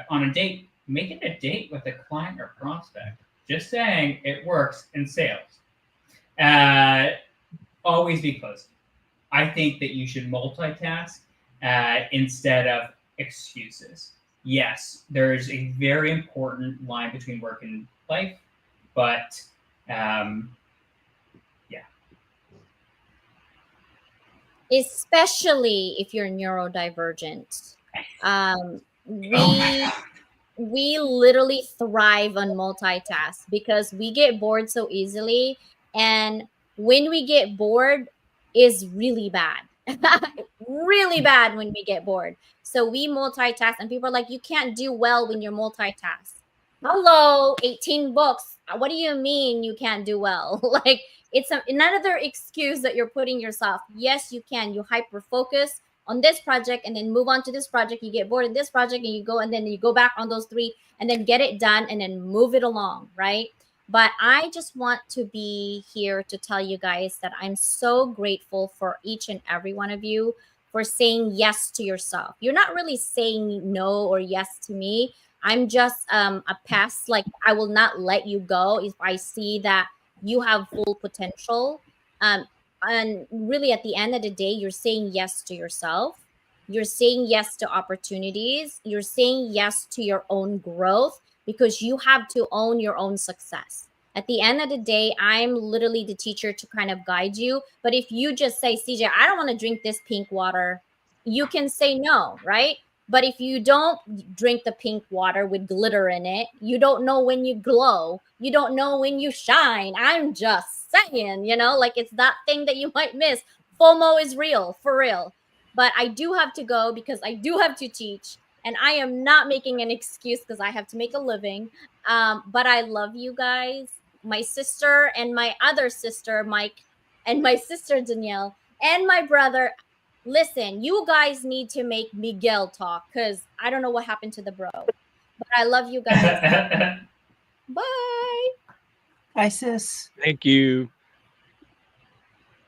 on a date. Make it a date with a client or prospect. Just saying, it works in sales. Always be closing. I think that you should multitask instead of excuses. Yes, there is a very important line between work and life, but yeah. Especially if you're neurodivergent. We literally thrive on multitask because we get bored so easily, and when we get bored is really bad. Really bad when we get bored. So we multitask, and people are like, you can't do well when you're multitask. Hello, 18 books. What do you mean you can't do well? Like, it's another excuse that you're putting yourself. Yes, you can. You hyper focus on this project and then move on to this project. You get bored in this project and you go, and then you go back on those three and then get it done and then move it along, right? But I just want to be here to tell you guys that I'm so grateful for each and every one of you for saying yes to yourself. You're not really saying no or yes to me. I'm just a pass. Like, I will not let you go if I see that you have full potential. And really, at the end of the day, you're saying yes to yourself. You're saying yes to opportunities. You're saying yes to your own growth because you have to own your own success. At the end of the day, I'm literally the teacher to kind of guide you. But if you just say, CJ, I don't want to drink this pink water, you can say no, right? But if you don't drink the pink water with glitter in it, you don't know when you glow. You don't know when you shine. I'm just saying, like, it's that thing that you might miss. FOMO is real, for real. But I do have to go because I do have to teach. And I am not making an excuse because I have to make a living. But I love you guys. My sister and my other sister, Mike, and my sister, Danielle, and my brother. Listen, you guys need to make Miguel talk because I don't know what happened to the bro. But I love you guys. Bye. Hi, sis. Thank you.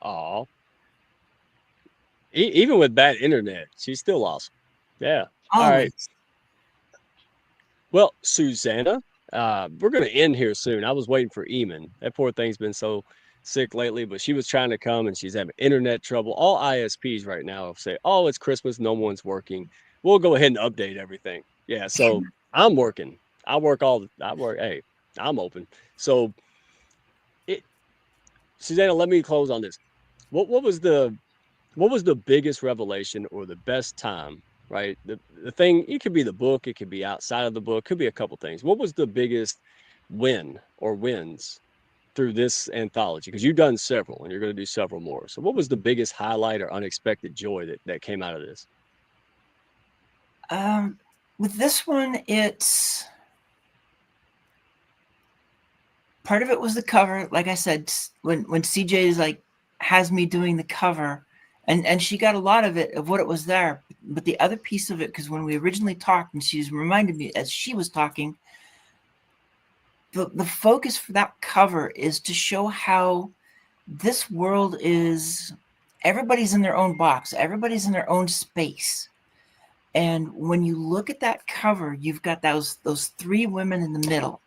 Aw. Even with bad internet, she's still awesome. Yeah. All right. Always. Well, Susanna, we're going to end here soon. I was waiting for Eamon. That poor thing's been so sick lately, but she was trying to come and she's having internet trouble. All ISPs right now say, oh, it's Christmas. No one's working. We'll go ahead and update everything. Yeah. So I'm working. I work. Hey, I'm open. So Susanna, let me close on this. What was the biggest revelation or the best time, right? The thing, it could be the book, it could be outside of the book, could be a couple things. What was the biggest win or wins through this anthology? Because you've done several and you're going to do several more. So what was the biggest highlight or unexpected joy that came out of this? With this one, it's part of it was the cover. Like I said, when CJ is like has me doing the cover, and she got a lot of it of what it was there. But the other piece of it, because when we originally talked, and she's reminded me as she was talking, the focus for that cover is to show how this world is. Everybody's in their own box. Everybody's in their own space. And when you look at that cover, you've got those three women in the middle.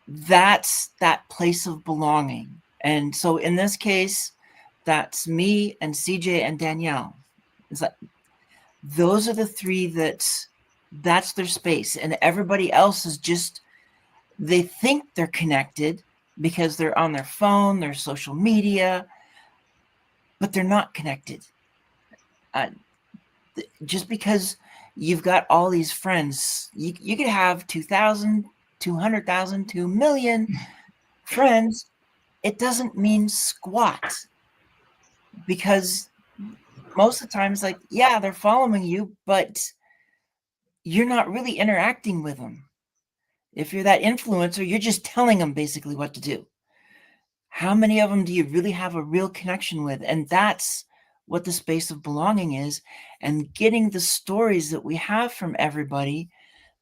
That's that place of belonging. And so in this case, that's me and CJ and Danielle. It's like those are the three that's their space. And everybody else is just, they think they're connected because they're on their phone, their social media, but they're not connected. Just because you've got all these friends, you could have 2,000, 200,000, 2 million friends. It doesn't mean squat, because most of the time it's like, yeah, they're following you, but you're not really interacting with them. If you're that influencer, you're just telling them basically what to do. How many of them do you really have a real connection with? And that's what the space of belonging is. And getting the stories that we have from everybody,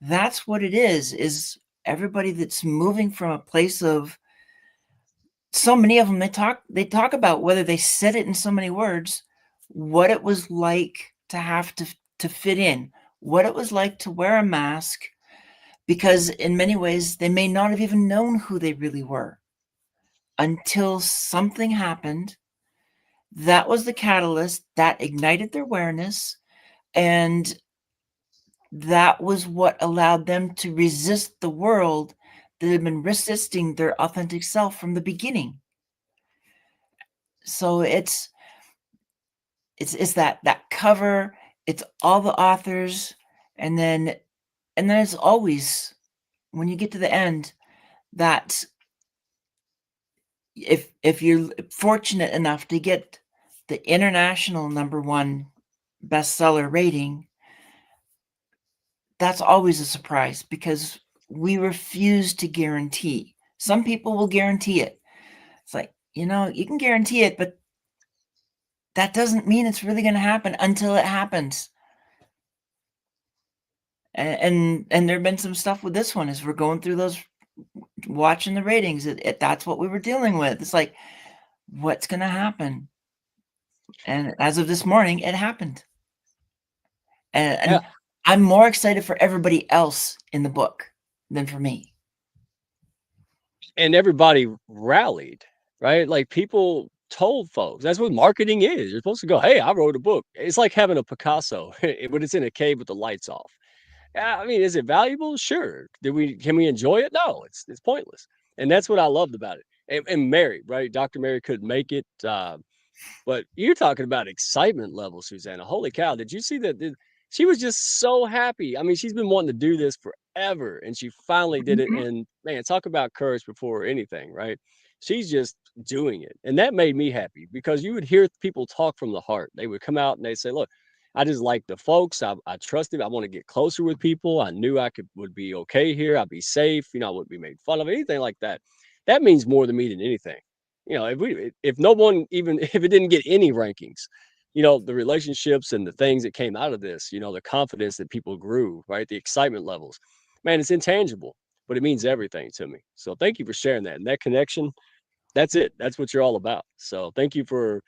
that's what it is everybody that's moving from a place of, so many of them, they talk about, whether they said it in so many words, what it was like to have to fit in, what it was like to wear a mask, because in many ways they may not have even known who they really were until something happened. That was the catalyst that ignited their awareness, and that was what allowed them to resist the world that had been resisting their authentic self from the beginning. So it's that cover, it's all the authors, and then it's always, when you get to the end, that if you're fortunate enough to get the international #1 bestseller rating, that's always a surprise, because we refuse to guarantee. Some people will guarantee it. It's like, you can guarantee it, but that doesn't mean it's really going to happen until it happens. And there have been some stuff with this one as we're going through those, watching the ratings. That's what we were dealing with. It's like, what's going to happen? And as of this morning, it happened. And I'm more excited for everybody else in the book than for me. And everybody rallied, right? Like, people told folks, that's what marketing is. You're supposed to go, hey, I wrote a book. It's like having a Picasso when it's in a cave with the lights off. I mean, is it valuable? Sure. Can we enjoy it? No, it's pointless. And that's what I loved about it. And Mary, right? Dr. Mary couldn't make it. But you're talking about excitement level, Susanna. Holy cow. Did you see that? She was just so happy. I mean, she's been wanting to do this forever, and she finally did it. And man, talk about courage before anything, right? She's just doing it. And that made me happy, because you would hear people talk from the heart. They would come out and they say, look, I just like the folks. I trusted. I want to get closer with people. I knew would be okay here. I'd be safe. I wouldn't be made fun of, anything like that. That means more to me than anything. If no one, even if it didn't get any rankings, the relationships and the things that came out of this, the confidence that people grew, right? The excitement levels, man, it's intangible, but it means everything to me. So thank you for sharing that. And that connection, that's it. That's what you're all about. So thank you for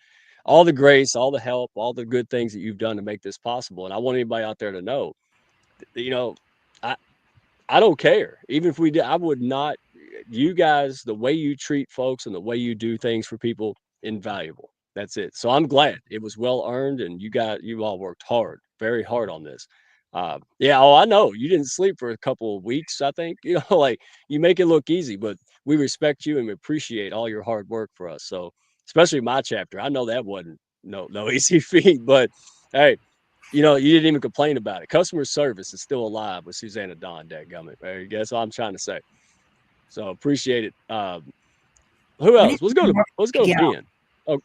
all the grace, all the help, all the good things that you've done to make this possible. And I want anybody out there to know that, I, I don't care. Even if we did, I would not. You guys, the way you treat folks and the way you do things for people, invaluable. That's it. So I'm glad it was well earned, and you all worked hard, very hard on this. Yeah. Oh, I know you didn't sleep for a couple of weeks. I think like you make it look easy, but we respect you and we appreciate all your hard work for us. So especially my chapter, I know that wasn't no easy feat, but hey, you didn't even complain about it. Customer service is still alive with Susanna Don, dadgummit. Right? That's all I'm trying to say. So appreciate it. Who We else? need to hear more Let's from go Miguel. Ben. Oh,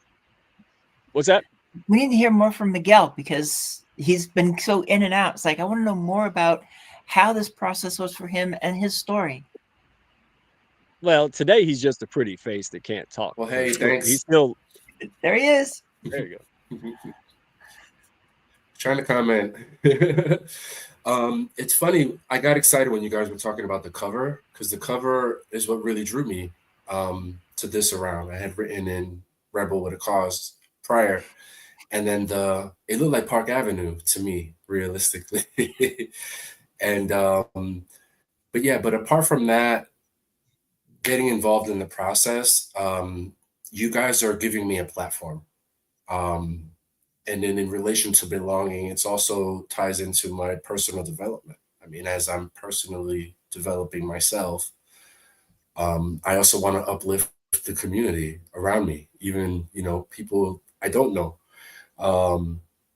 what's that? We need to hear more from Miguel because he's been so in and out. It's like I want to know more about how this process was for him and his story. Well, today he's just a pretty face that can't talk. Well, hey, He's thanks. still There he is. there you go. Trying to comment. It's funny. I got excited when you guys were talking about the cover because the cover is what really drew me to this around. I had written in Rebel with a Cause prior, and then it looked like Park Avenue to me, realistically. And but apart from that, getting involved in the process, you guys are giving me a platform. And then in relation to belonging, it's also ties into my personal development. I mean, as I'm personally developing myself, I also want to uplift the community around me, even, people I don't know.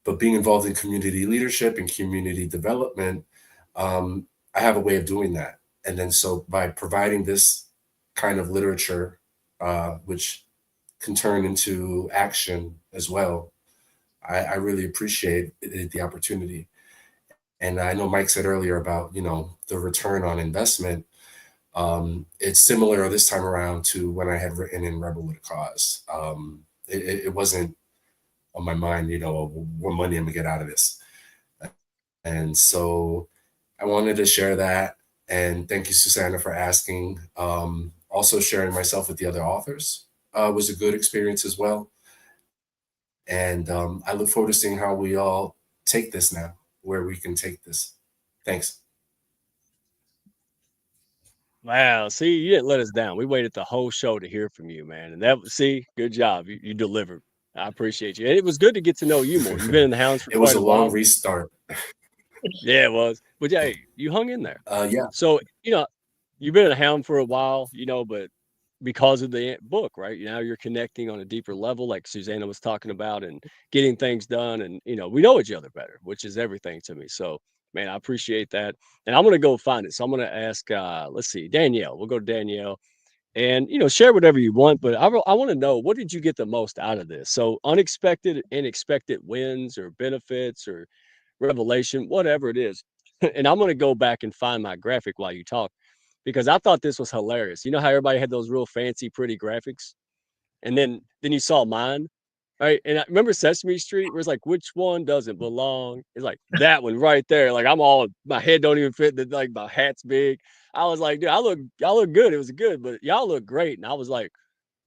But being involved in community leadership and community development, I have a way of doing that. And then so by providing this kind of literature, which can turn into action as well, I really appreciate the opportunity. And I know Mike said earlier about, the return on investment. It's similar this time around to when I had written in Rebel with a Cause. It wasn't on my mind, what money I'm gonna get out of this. And so I wanted to share that. And thank you, Susanna, for asking. Also sharing myself with the other authors was a good experience as well. And I look forward to seeing how we all take this now, where we can take this. Thanks. Wow. See, you didn't let us down. We waited the whole show to hear from you, man. And good job. You delivered. I appreciate you. And it was good to get to know you more. You've been in the Hounds for It was quite a a long while. restart. Yeah, it was. But hey, you hung in there. Yeah. So, you've been in the Hound for a while, but because of the book, right? Now you're connecting on a deeper level, like Susanna was talking about, and getting things done. And, we know each other better, which is everything to me. So, man, I appreciate that. And I'm going to go find it. So I'm going to ask, let's see, Danielle. We'll go to Danielle and, share whatever you want. But I want to know, what did you get the most out of this? So unexpected, unexpected wins or benefits or revelation, whatever it is. And I'm going to go back and find my graphic while you talk, because I thought this was hilarious. You know how everybody had those real fancy, pretty graphics, and then you saw mine, right? And I remember Sesame Street, where it's like, which one doesn't belong? It's like that one right there. Like my head don't even fit. Like my hat's big. I was like, dude, y'all look good. It was good, but y'all look great. And I was like,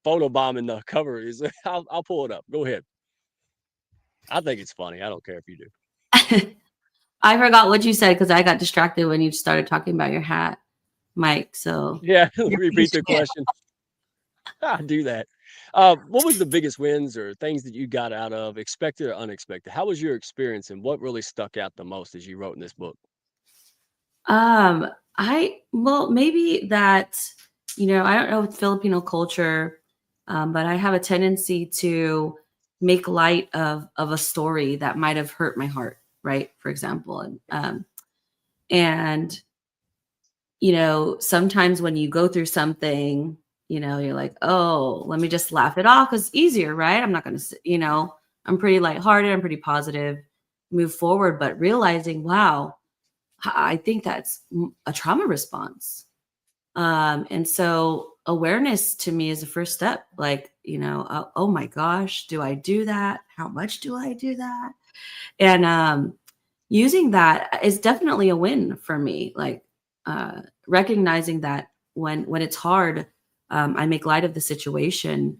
photobombing the cover. I'll pull it up. Go ahead. I think it's funny. I don't care if you do. I forgot what you said because I got distracted when you started talking about your hat, Mike. So Yeah, repeat the question. I do that. What was the biggest wins or things that you got out of, expected or unexpected? How was your experience, and what really stuck out the most as you wrote in this book? Maybe that, I don't know with Filipino culture, but I have a tendency to make light of a story that might have hurt my heart, right? For example, and sometimes when you go through something, you're like, oh, let me just laugh it off because it's easier, right? I'm not going to, I'm pretty lighthearted, I'm pretty positive, move forward, but realizing, wow, I think that's a trauma response. And so awareness to me is the first step. Like, oh my gosh, do I do that? How much do I do that? And using that is definitely a win for me. Like, recognizing that when it's hard, I make light of the situation,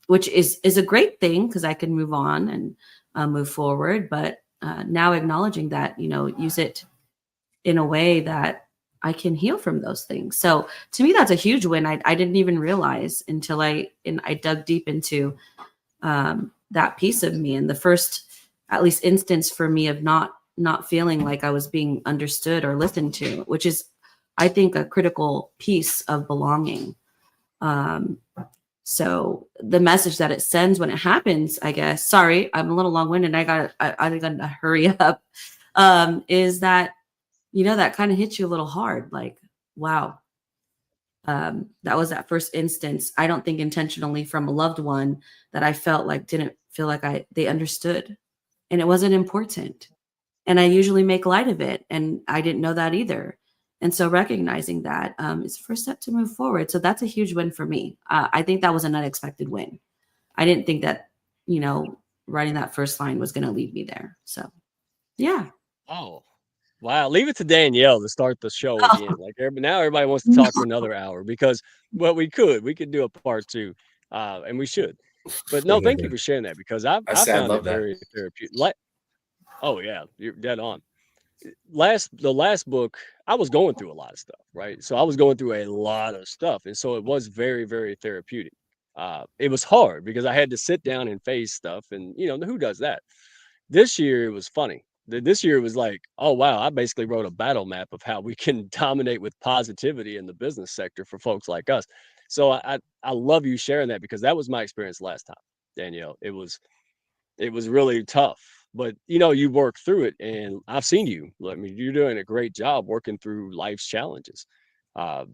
which is a great thing because I can move on and move forward. But now acknowledging that, use it in a way that I can heal from those things. So to me, that's a huge win. I didn't even realize until I dug deep into that piece of me. And the first, at least, instance for me of not feeling like I was being understood or listened to, which is, I think, a critical piece of belonging. So the message that it sends when it happens, I guess, sorry, I'm a little long-winded. I gotta hurry up. Is that, that kind of hits you a little hard. Like, wow. That was that first instance. I don't think intentionally from a loved one that I felt like didn't feel like they understood, and it wasn't important. And I usually make light of it, and I didn't know that either. And so recognizing that is the first step to move forward. So that's a huge win for me. I think that was an unexpected win. I didn't think that, writing that first line was going to lead me there. So, yeah. Oh, wow. Leave it to Danielle to start the show again. Like, now everybody wants to talk for another hour because, well, we could do a part 2, and we should. But no, thank you for sharing that because I found it very therapeutic. Oh yeah, you're dead on. The last book, I was going through a lot of stuff, right? So I was going through a lot of stuff, and so it was very, very therapeutic. It was hard because I had to sit down and face stuff, and who does that? This year it was funny. This year it was like, oh wow, I basically wrote a battle map of how we can dominate with positivity in the business sector for folks like us. So I love you sharing that because that was my experience last time, Danielle. It was really tough, but you work through it, and I've seen you. I mean, you're doing a great job working through life's challenges. Uh,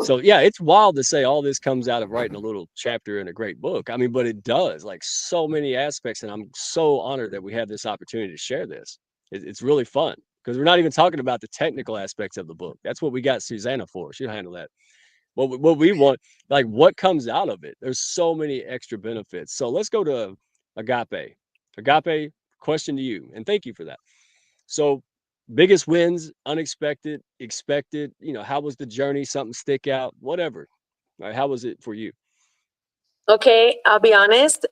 so yeah, it's wild to say all this comes out of writing a little chapter in a great book. I mean, but it does, like, so many aspects, and I'm so honored that we have this opportunity to share this. It's really fun because we're not even talking about the technical aspects of the book. That's what we got Susanna for. She'll handle that. What we want, like, what comes out of it. There's so many extra benefits. So let's go to Agape. Agape, question to you, and thank you for that. So, biggest wins, unexpected, expected. How was the journey? Something stick out? Whatever. All right, how was it for you? Okay, I'll be honest.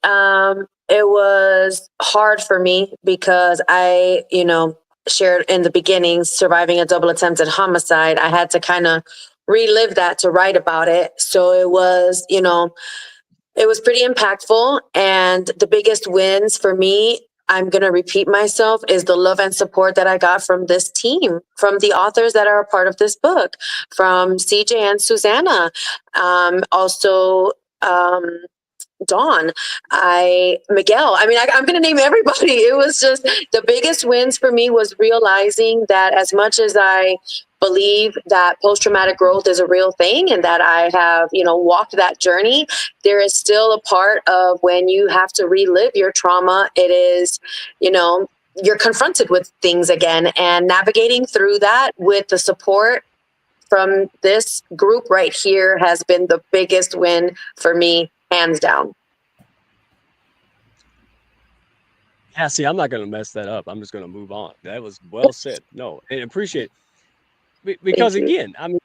It was hard for me because I, shared in the beginning, surviving a double attempted homicide. I had to kind of relive that to write about it. So it was, it was pretty impactful. And the biggest wins for me, I'm going to repeat myself, is the love and support that I got from this team, from the authors that are a part of this book, from CJ and Susanna. Also, Dawn, Miguel. I mean, I'm going to name everybody. It was just the biggest wins for me was realizing that as much as I believe that post-traumatic growth is a real thing and that I have, walked that journey, there is still a part of when you have to relive your trauma. It is, you're confronted with things again, and navigating through that with the support from this group right here has been the biggest win for me, hands down. Yeah, see, I'm not going to mess that up. I'm just going to move on. That was well said. No, and appreciate it. Because again, I mean,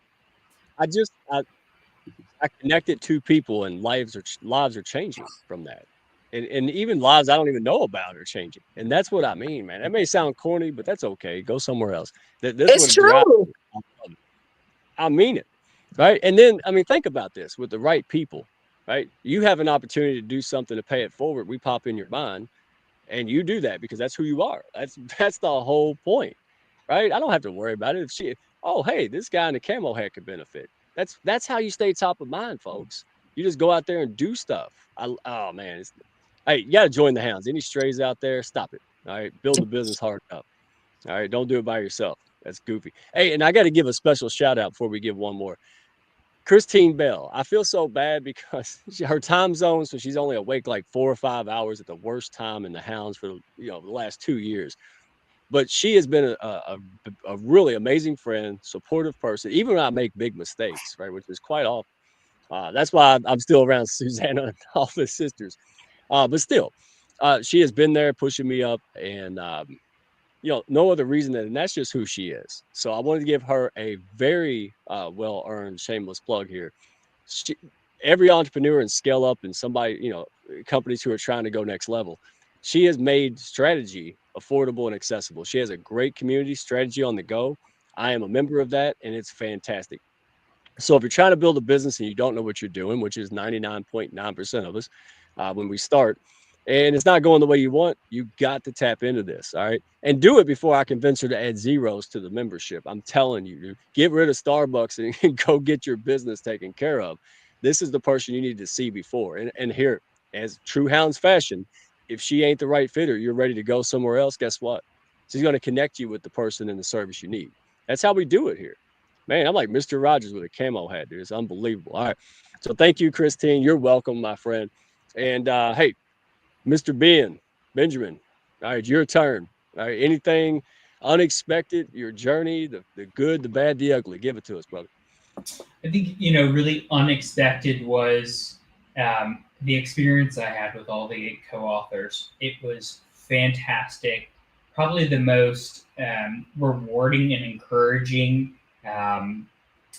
I connected two people, and lives are changing from that. And even lives I don't even know about are changing. And that's what I mean, man. That may sound corny, but that's okay. Go somewhere else. It's true. I mean it. Right. And then, I mean, think about this with the right people, right? You have an opportunity to do something to pay it forward. We pop in your mind, and you do that because that's who you are. That's the whole point, right? I don't have to worry about it. Oh, hey, this guy in the camo hat could benefit. That's how you stay top of mind, folks. You just go out there and do stuff. Oh man, hey, you gotta join the Hounds. Any strays out there, stop it. All right, build the business hard up. All right, don't do it by yourself. That's goofy. Hey, and I got to give a special shout out before we give one more. Christine Bell. I feel so bad because her time zone, so she's only awake like 4 or 5 hours at the worst time in the Hounds for the last 2 years. But she has been a really amazing friend, supportive person, even when I make big mistakes, right, which is quite often. That's why I'm still around Susanna and all the sisters. But still, she has been there pushing me up, and no other reason than that's just who she is. So I wanted to give her a very well earned shameless plug here. She, every entrepreneur and scale up and somebody, companies who are trying to go next level, she has made strategy affordable and accessible. She has a great community strategy on the go. I am a member of that, and it's fantastic. So if you're trying to build a business and you don't know what you're doing, which is 99.9% of us when we start, and it's not going the way you want, you got to tap into this. All right. And do it before I convince her to add zeros to the membership. I'm telling you, dude, get rid of Starbucks and go get your business taken care of. This is the person you need to see before. And here, as true Hounds fashion, if she ain't the right fit or you're ready to go somewhere else, guess what? She's going to connect you with the person and the service you need. That's how we do it here. Man, I'm like Mr. Rogers with a camo hat, dude. It's unbelievable. All right. So thank you, Christine. You're welcome, my friend. And hey, Mr. Benjamin, all right, your turn. All right. Anything unexpected, your journey, the good, the bad, the ugly. Give it to us, brother. I think, really unexpected was the experience I had with all the 8 co-authors. It was fantastic. Probably the most rewarding and encouraging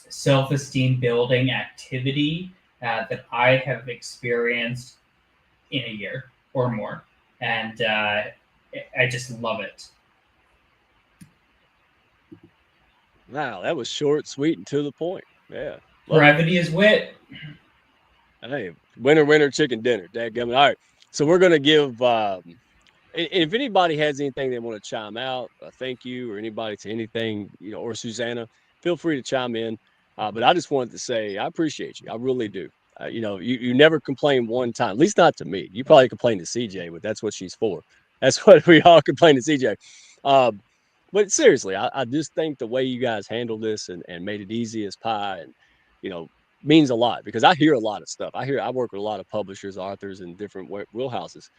self-esteem building activity that I have experienced in a year or more. And I just love it. Wow, that was short, sweet, and to the point. Yeah. Brevity is wit. Hey, winner, chicken dinner. Dadgummit. All right. So we're going to give, if anybody has anything they want to chime out, thank you, or anybody to anything, or Susanna, feel free to chime in. But I just wanted to say, I appreciate you. I really do. You never complain one time, at least not to me. You probably complain to CJ, but that's what she's for. That's what we all complain to CJ. But seriously, I just think the way you guys handled this and made it easy as pie and, means a lot because I hear a lot of stuff. I work with a lot of publishers, authors, and different wheelhouses.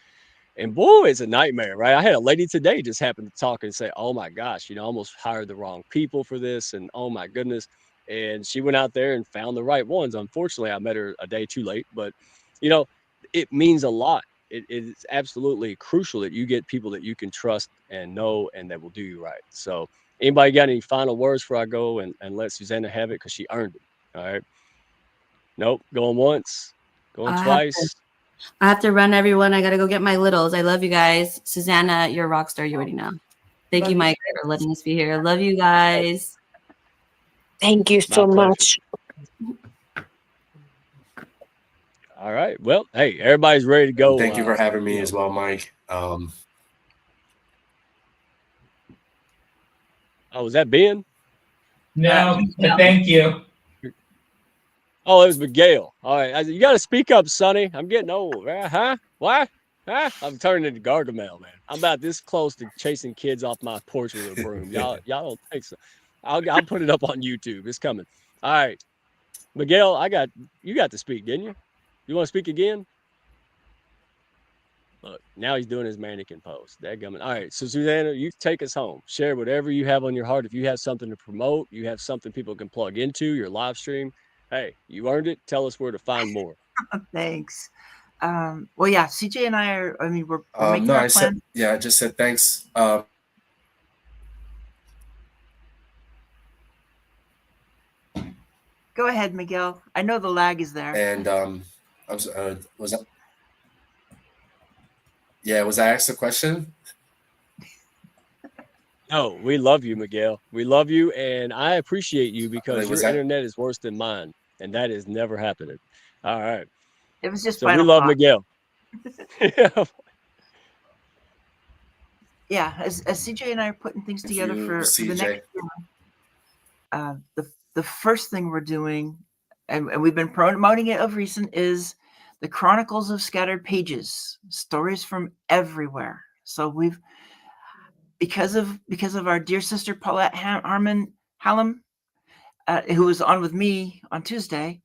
And boy, it's a nightmare, right? I had a lady today just happen to talk and say, oh my gosh, I almost hired the wrong people for this. And oh my goodness. And she went out there and found the right ones. Unfortunately, I met her a day too late, but it means a lot. It's absolutely crucial that you get people that you can trust and know and that will do you right. So anybody got any final words before I go and let Susanna have it because she earned it? All right. Nope. Going once, going twice. I have to run, everyone. I got to go get my littles. I love you guys. Susanna, you're a rock star. You already know. Thank you, Mike, for letting us be here. I love you guys. Thank you so much. All right. Well, hey, everybody's ready to go. Thank you for having me as well, Mike. Oh, was that Ben? No, but thank you. Oh, it was Miguel. All right. You got to speak up, Sonny. I'm getting old. Huh? What? Huh? I'm turning into Gargamel, man. I'm about this close to chasing kids off my porch with a broom. Y'all don't think so. I'll put it up on YouTube. It's coming. All right. Miguel, you got to speak, didn't you? You want to speak again? Look, now he's doing his mannequin pose. Dadgummit. All right. So, Susanna, you take us home. Share whatever you have on your heart. If you have something to promote, you have something people can plug into, your live stream. Hey, you earned it. Tell us where to find more. Thanks. Well, yeah, CJ and I are, we're making no, our plan. I just said thanks. Go ahead, Miguel. I know the lag is there. And was I asked a question? No, we love you, Miguel. We love you, and I appreciate you because your internet is worse than mine, and that is never happening. All right. It was just so we love Miguel. Yeah, as CJ and I are putting things together for the next year, the first thing we're doing, and we've been promoting it of recent, is the Chronicles of Scattered Pages, stories from everywhere. So because of our dear sister Paulette Harmon Hallam, who was on with me on Tuesday,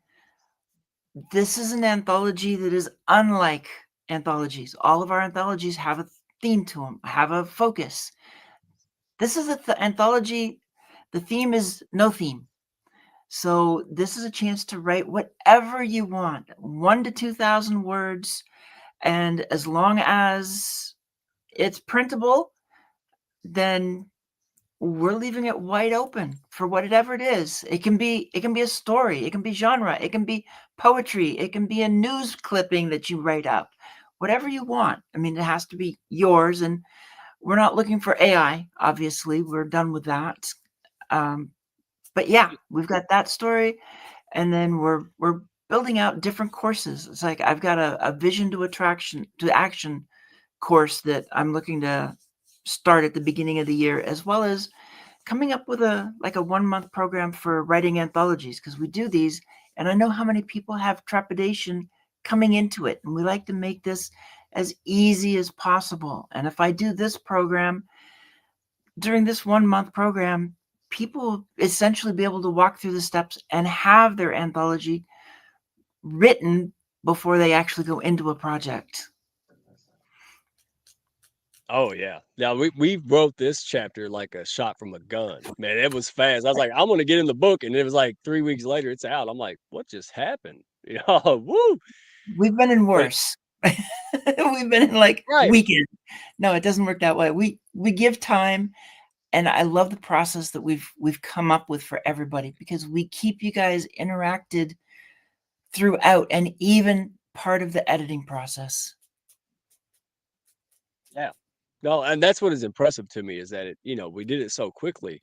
this is an anthology that is unlike anthologies. All of our anthologies have a theme to them, have a focus. This is an anthology. The theme is no theme. So this is a chance to write whatever you want, 1 to 2,000 words. And as long as it's printable, then we're leaving it wide open for whatever it is. It can be a story, it can be genre, it can be poetry, it can be a news clipping that you write up, whatever you want. I mean, it has to be yours, and we're not looking for AI, obviously. We're done with that. But yeah, we've got that story, and then we're building out different courses. It's like I've got a vision to action course that I'm looking to start at the beginning of the year, as well as coming up with a 1-month program for writing anthologies, because we do these, and I know how many people have trepidation coming into it, and we like to make this as easy as possible. And if I do this program, during this 1-month program, people essentially be able to walk through the steps and have their anthology written before they actually go into a project. Oh yeah. Now we wrote this chapter like a shot from a gun. Man, it was fast. I was like, I'm gonna get in the book, and it was like 3 weeks later, it's out. I'm like, what just happened? You know, woo. We've been in But worse. We've been in like right. weekend. No, it doesn't work that way. We give time, and I love the process that we've come up with for everybody, because we keep you guys interacted throughout, and even part of the editing process. Yeah. No, and that's what is impressive to me is that it, you know, we did it so quickly,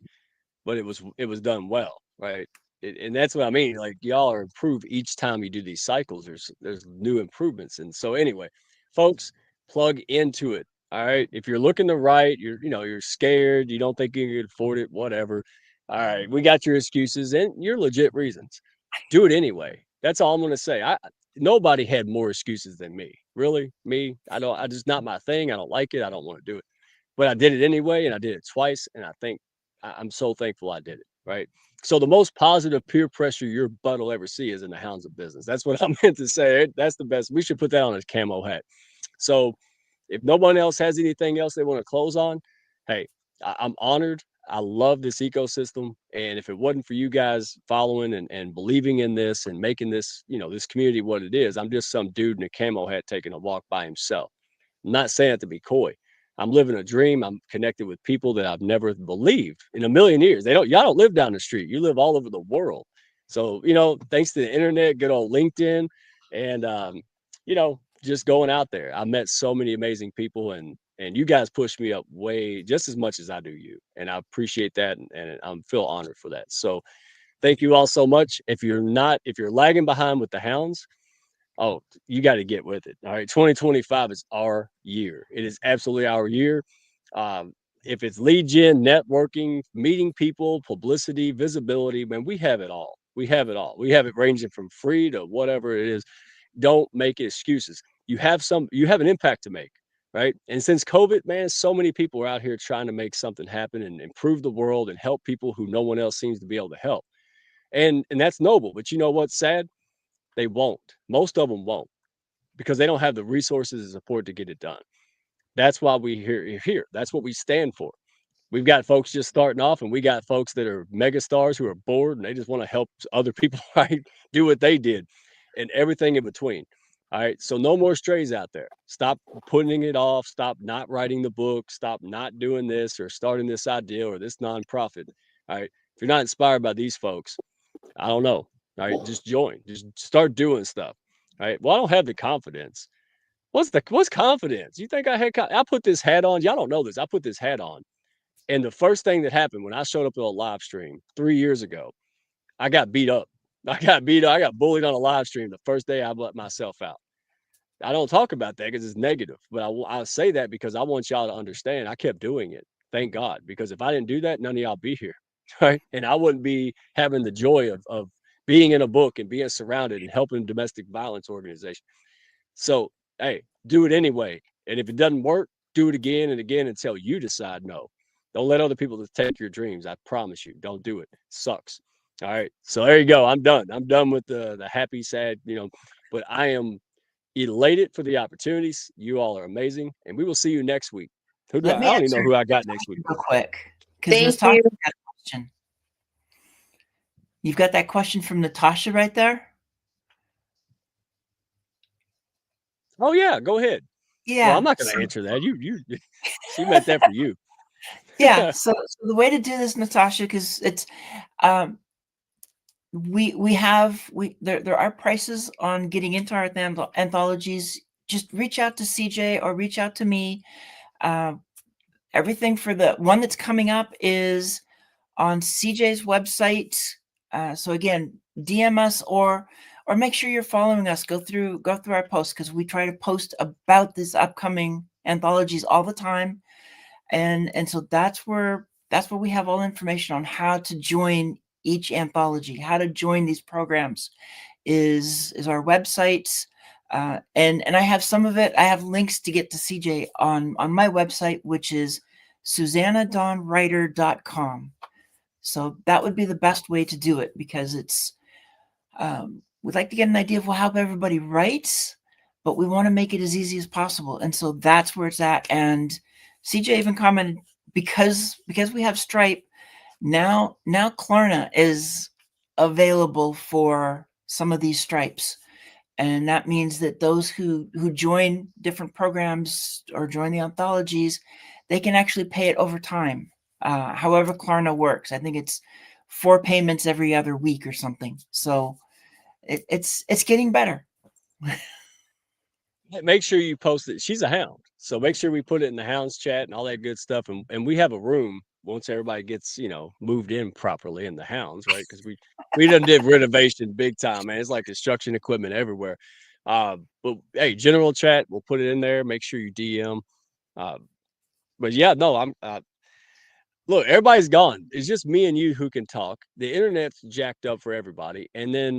but it was done well, right? And that's what I mean. Like y'all are improved each time you do these cycles. There's new improvements, and so anyway, folks, plug into it. All right. If you're looking to write, you're scared, you don't think you can afford it, whatever. All right, we got your excuses and your legit reasons. Do it anyway. That's all I'm gonna say. Nobody had more excuses than me. Really, me. I just not my thing. I don't like it. I don't want to do it. But I did it anyway, and I did it twice, and I think I'm so thankful I did it. Right. So the most positive peer pressure your butt will ever see is in the Hounds of Business. That's what I meant to say. That's the best. We should put that on a camo hat. So if no one else has anything else they want to close on, hey, I'm honored. I love this ecosystem. And if it wasn't for you guys following and believing in this and making this, this community what it is, I'm just some dude in a camo hat taking a walk by himself. I'm not saying it to be coy. I'm living a dream. I'm connected with people that I've never believed in a million years. Y'all don't live down the street. You live all over the world. So, thanks to the internet, good old LinkedIn, and just going out there. I met so many amazing people, and you guys push me up way just as much as I do you. And I appreciate that, and I feel honored for that. So thank you all so much. If you're lagging behind with the Hounds, oh, you got to get with it. All right. 2025 is our year. It is absolutely our year. If it's lead gen, networking, meeting people, publicity, visibility, man, we have it all. We have it all. We have it ranging from free to whatever it is. Don't make excuses. You have an impact to make, right? And since COVID, man, so many people are out here trying to make something happen and improve the world and help people who no one else seems to be able to help. And that's noble. But you know what's sad? They won't. Most of them won't, because they don't have the resources and support to get it done. That's why we're here. That's what we stand for. We've got folks just starting off, and we got folks that are megastars who are bored and they just want to help other people, right, do what they did, and everything in between. All right. So no more strays out there. Stop putting it off. Stop not writing the book. Stop not doing this or starting this idea or this nonprofit. All right. If you're not inspired by these folks, I don't know. All right. Just join. Just start doing stuff. All right. Well, I don't have the confidence. What's confidence? You think I had? I put this hat on. Y'all don't know this. I put this hat on, and the first thing that happened when I showed up to a live stream 3 years ago, I got beat up. I got bullied on a live stream the first day I let myself out. I don't talk about that because it's negative, but I say that because I want y'all to understand I kept doing it. Thank God, because if I didn't do that, none of y'all be here, right? And I wouldn't be having the joy of being in a book and being surrounded and helping domestic violence organization. So, hey, do it anyway. And if it doesn't work, do it again and again until you decide no. Don't let other people take your dreams. I promise you, don't do it. It sucks. All right. So there you go. I'm done. I'm done with the happy, sad, but I am elated for the opportunities. You all are amazing. And we will see you next week. I don't even know who I got next week. Real quick, because was talking about that question. You've got that question from Natasha right there. Oh yeah, go ahead. Well, I'm Yeah. not going to answer that. You, she meant that for you. Yeah. So the way to do this, Natasha, because it's there are prices on getting into our anthologies. Just reach out to CJ or reach out to me. Everything for the one that's coming up is on CJ's website. So again, DM us or make sure you're following us. Go through our posts, because we try to post about these upcoming anthologies all the time. And so that's where we have all information on how to join each anthology, how to join these programs is our websites. And I have some of it. I have links to get to CJ on my website, which is susannadawnwriter.com. So that would be the best way to do it, because it's we'd like to get an idea of how everybody writes, but we want to make it as easy as possible. And so that's where it's at. And CJ even commented, because we have Stripe now Klarna is available for some of these stripes. And that means that those who join different programs or join the anthologies, they can actually pay it over time. However Klarna works. I think it's 4 payments every other week or something. So it's getting better. Make sure you post it. She's a hound, so make sure we put it in the hounds chat and all that good stuff. And we have a room once everybody gets moved in properly in the hounds, right? Because we done did renovation big time, man. It's like construction equipment everywhere. But hey, general chat, we'll put it in there. Make sure you DM. But yeah, no, I'm look, everybody's gone. It's just me and you who can talk. The internet's jacked up for everybody. And then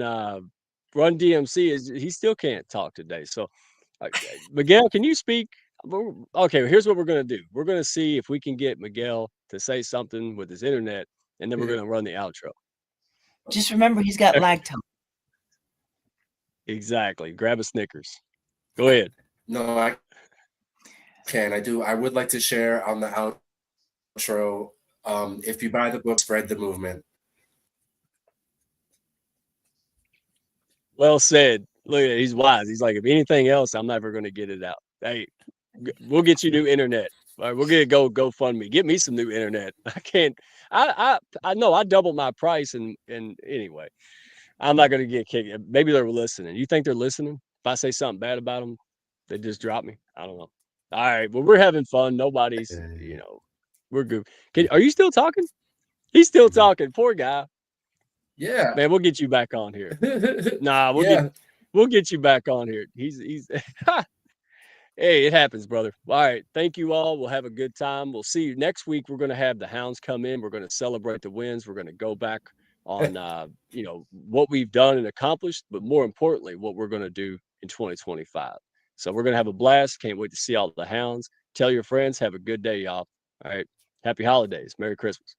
Run DMC he still can't talk today. So Miguel, can you speak? Okay, here's what we're gonna do. We're gonna see if we can get Miguel to say something with his internet, and then we're gonna run the outro. Just remember, he's got lag time. Exactly. Grab a Snickers. Go ahead. No, I can. I would like to share on the outro. If you buy the book, spread the movement. Well said. Look at it, he's wise. He's like, if anything else, I'm never gonna get it out. Hey, we'll get you new internet. All right, we'll get GoFundMe. Get me some new internet. I can't. I know I doubled my price, and anyway, I'm not gonna get kicked. Maybe they're listening. You think they're listening? If I say something bad about them, they just drop me. I don't know. All right, well, we're having fun. Nobody's, we're good. Are you still talking? He's still talking. Poor guy. Yeah, man, we'll get you back on here. Nah, we'll get you back on here. He's hey, it happens, brother. All right. Thank you all. We'll have a good time. We'll see you next week. We're going to have the hounds come in. We're going to celebrate the wins. We're going to go back on, what we've done and accomplished, but more importantly, what we're going to do in 2025. So we're going to have a blast. Can't wait to see all the hounds. Tell your friends. Have a good day, y'all. All right. Happy holidays. Merry Christmas.